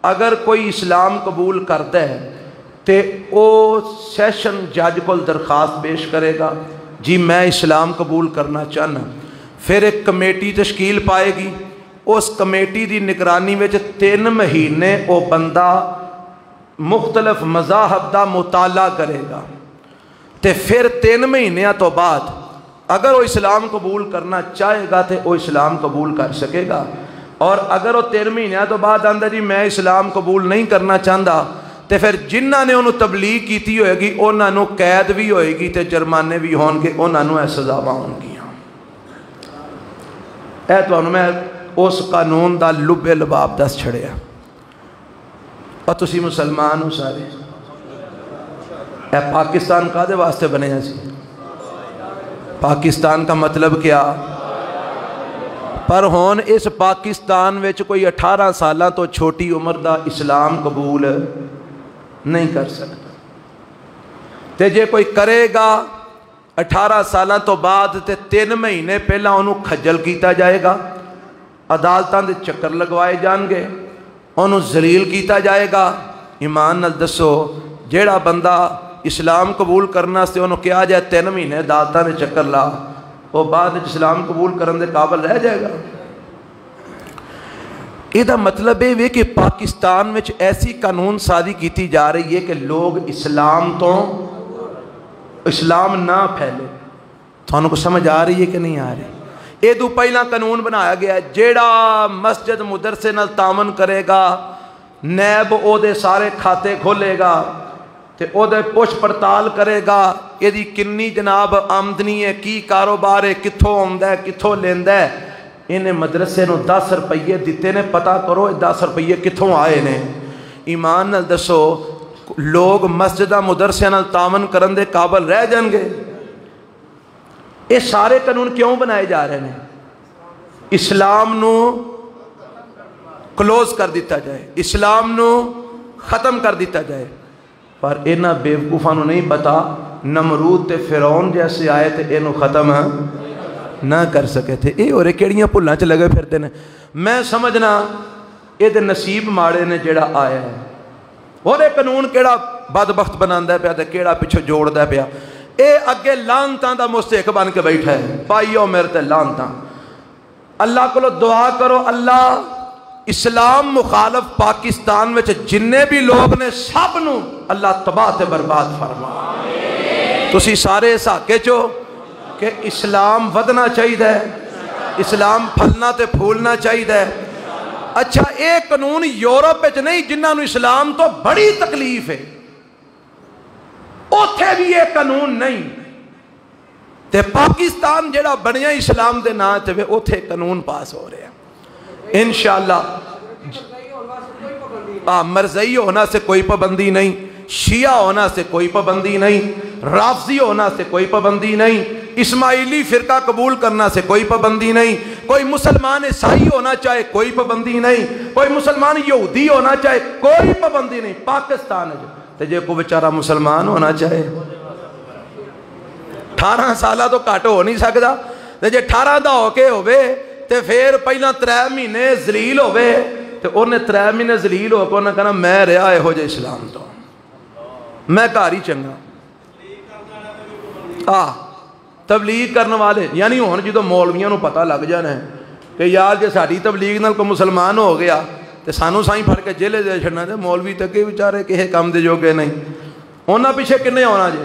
اگر کوئی اسلام قبول کرتا ہے تو وہ سیشن جج کو درخواست پیش کرے گا، جی میں اسلام قبول کرنا چاہنا، پھر ایک کمیٹی تشکیل پائے گی، اس کمیٹی دی نگرانی میں 3 مہینے وہ بندہ مختلف مذاہب دا مطالعہ کرے گا، تے پھر 3 مہینیاں تو بعد اگر وہ اسلام قبول کرنا چاہے گا تو وہ اسلام قبول کر سکے گا، اور اگر وہ 3 مہینیاں تو بعد آندہ جی میں اسلام قبول نہیں کرنا چاہتا تو پھر جنہ نے انہوں تبلیغ کیتی ہوئے گی انہوں نے قید بھی ہوئے گی تے جرمانے بھی ہون گے، انہوں نے سزاواں ہون گیاں۔ اے تو انہوں میں اس قانون دا لب لباب دس چھڑیا، اور تسی مسلمان ہو سارے، اے پاکستان کا دے واسطے بنے ہیں سی، پاکستان کا مطلب کیا؟ پر ہون اس پاکستان وچ کوئی 18 سالاں تو چھوٹی عمر دا اسلام قبول نہیں کر سکتا، تے جے کوئی کرے گا 18 سالاں تو بعد تے 3 مہینے پہلا انہوں کھجل کیتا جائے گا، عدالتاں دے چکر لگوائے جان گے، انہوں ذلیل کیتا جائے گا۔ ایمان نال دسو جیڑا بندہ اسلام قبول کرنا سے انہوں کیا جائے 3 مہینے عدالتاں دے چکر لا، وہ بعد اسلام قبول کرنے دے قابل رہ جائے گا؟ یہ مطلب ہے کہ پاکستان میں ایسی قانون سازی کیتی جا رہی ہے کہ لوگ اسلام نہ پھیلے۔ تو انہوں کو سمجھ آ رہی ہے کہ نہیں آ رہی؟ یہ دو پہلا قانون بنایا گیا ہے، جیڑا مسجد مدرسے نال تعاون کرے گا، نیب او دے سارے کھاتے کھولے گا، تے او دے پوچھ پڑتال کرے گا، یہ دی کنی جناب آمدنی ہے، کی کاروبار ہے، کتھوں آمدہ ہے، کتھوں لیندہ ہے، انہیں مدرسے نو 10 روپیے دیتے نے، پتہ کرو 10 روپیے کتھوں آئے نے۔ ایمان نال دسو لوگ مسجدہ مدرسے نال تعاون کرن دے قابل رہ جان گے؟ یہ سارے قانون کیوں بنائے جا رہے ہیں؟ اسلام نو کلوز کر دیتا جائے، اسلام نو ختم کر دیتا جائے، پر اینا بیوقوفاں نو نہیں پتا نمرود تے فرعون جیسے آئے تھے اینو ختم نہ کر سکے تھے۔ اے اور کیڑیاں پھلاں چ لگے پھرتے ہیں۔ میں سمجھنا اے دے نصیب ماڑے نے جڑا آیا ہے، اور اے قانون کیڑا بدبخت بناندا پیا تے کیڑا پیچھے جوڑدا پیا، اے اگے لعنتاں دا مستحق بن کے بیٹھا ہے، پائیو میرے تے لعنتاں۔ اللہ کو دعا کرو اللہ اسلام مخالف پاکستان میں جننے بھی لوگ نے سب نو اللہ تباہ تے برباد فرما۔ تسی سارے اس حقے چو کہ اسلام ودنا چاہیے، اسلام پھلنا تے پھولنا چاہیے۔ اچھا اے قانون یورپ وچ نہیں، جنہاں نو اسلام تو بڑی تکلیف ہے، اوتھے بھی یہ قانون نہیں تے پاکستان جڑا بنیا اسلام دے نام تے اوتھے قانون پاس ہو رہے ہیں انشاءاللہ۔ مرزئی ہونا سے کوئی پابندی نہیں، شیعہ ہونا سے کوئی پابندی نہیں، رافضی ہونا سے کوئی پابندی نہیں، اسماعیلی فرقہ قبول کرنا سے کوئی پابندی نہیں، کوئی مسلمان عیسائی ہونا چاہے کوئی پابندی نہیں، کوئی مسلمان یہودی ہونا چاہے کوئی پابندی نہیں۔ پاکستان ہے تے جے کو بیچارہ مسلمان ہونا چاہے 18 سالہ تو کٹ ہو نہیں سکتا تے جے 18 دا ہو کے ہوئے تے پھر پہلا 3 مہینے ذلیل ہوئے تے انہیں 3 مہینے ذلیل ہو کے انہیں کہنا میں رہا ہے ہو جائے اسلام تو میں گھر ہی چنگا تبلیغ کرنے والے یعنی ہون جدو مولویاں نو پتہ لگ جانا ہے کہ یار جے ساڈی تبلیغ نال کوئی مسلمان ہو گیا تے سانو سائیں پھڑ کے جیلے دے چھڑنا تے مولوی تے کہ بیچارے کسے کام دے جوگے نہیں انہاں پیچھے کنے ہونا جے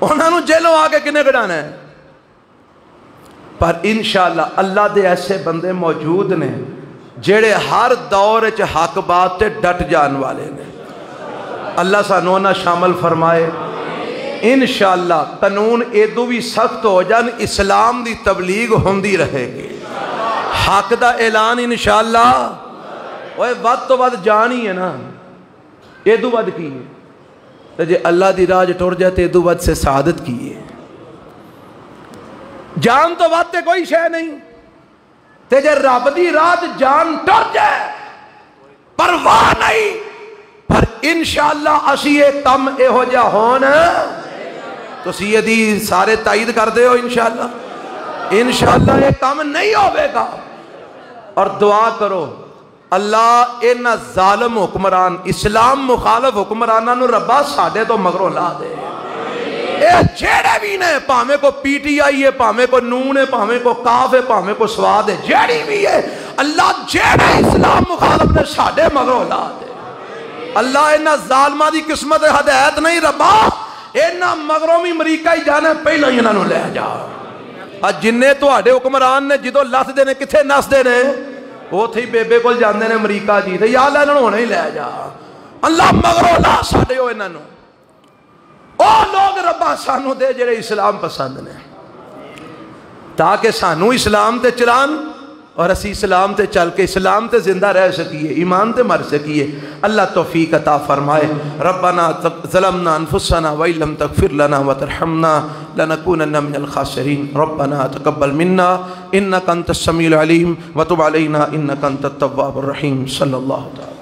انہاں نو جیلوں آ کے کنے کڈانا ہے پر انشاءاللہ اللہ دے ایسے بندے موجود نے جڑے ہر دور وچ حق بات تے ڈٹ جان والے نے اللہ سانوں نہ شامل فرمائے انشاءاللہ قانون ایدو بھی سخت ہو جان اسلام دی تبلیغ ہوندی رہے گی حق دا اعلان انشاءاللہ اوے ود تو ود جان ہی ہے نا ایدو ود کی ہے تے جے اللہ دی راہ ٹر جاتے ایدو ود سے سعادت کی ہے جان تو ود تے کوئی شے نہیں تے جے رب دی راہ جان ٹر جائے پرواہ نہیں پر انشاءاللہ اسی یہ کم اے ہو جا ہون تو سیدی سارے تائید کر دے ہو انشاءاللہ انشاءاللہ یہ کم نہیں ہوئے گا اور دعا کرو اللہ اینا ظالم حکمران اسلام مخالف حکمرانہ ربا ساڑھے تو مگروں لا دے اے جیڑے بھی نے پاہمیں کو پی ٹی آئی ہے پاہمیں کو نون ہے پاہمیں کو کاف ہے پاہمیں کو سواد ہے جیڑی بھی ہے اللہ جیڑے اسلام مخالف نے ساڑھے مگروں لا دے اللہ اینا ظالمہ دی قسمت ہدایت نہیں ربا اینا مغروں میں امریکہ ہی جانا پہلا ہی انہوں لے جا جنہیں تو آڑے حکمران نے جدو لس دے نے کتھے نس دے نے وہ تھی بے بے کل جاندے نے امریکہ جی تھے یا اللہ انہوں ہی لے جا اللہ مغروں لا ساڑے ہو انہوں او لوگ ربا سانو دے جڑے اسلام پسند نے تاکہ سانو اسلام تے چلان اور اسی اسلام تے چل کے اسلام تے زندہ رہ سکیے ایمان تے مر سکیے اللہ توفیق عطا فرمائے ربنا ظلمنا انفسنا وإن لم تغفر لنا وترحمنا لنكونن من الخاسرين ربنا تقبل منا انك انت السميع العليم وتب علينا انك انت التواب الرحيم صلى الله تعالى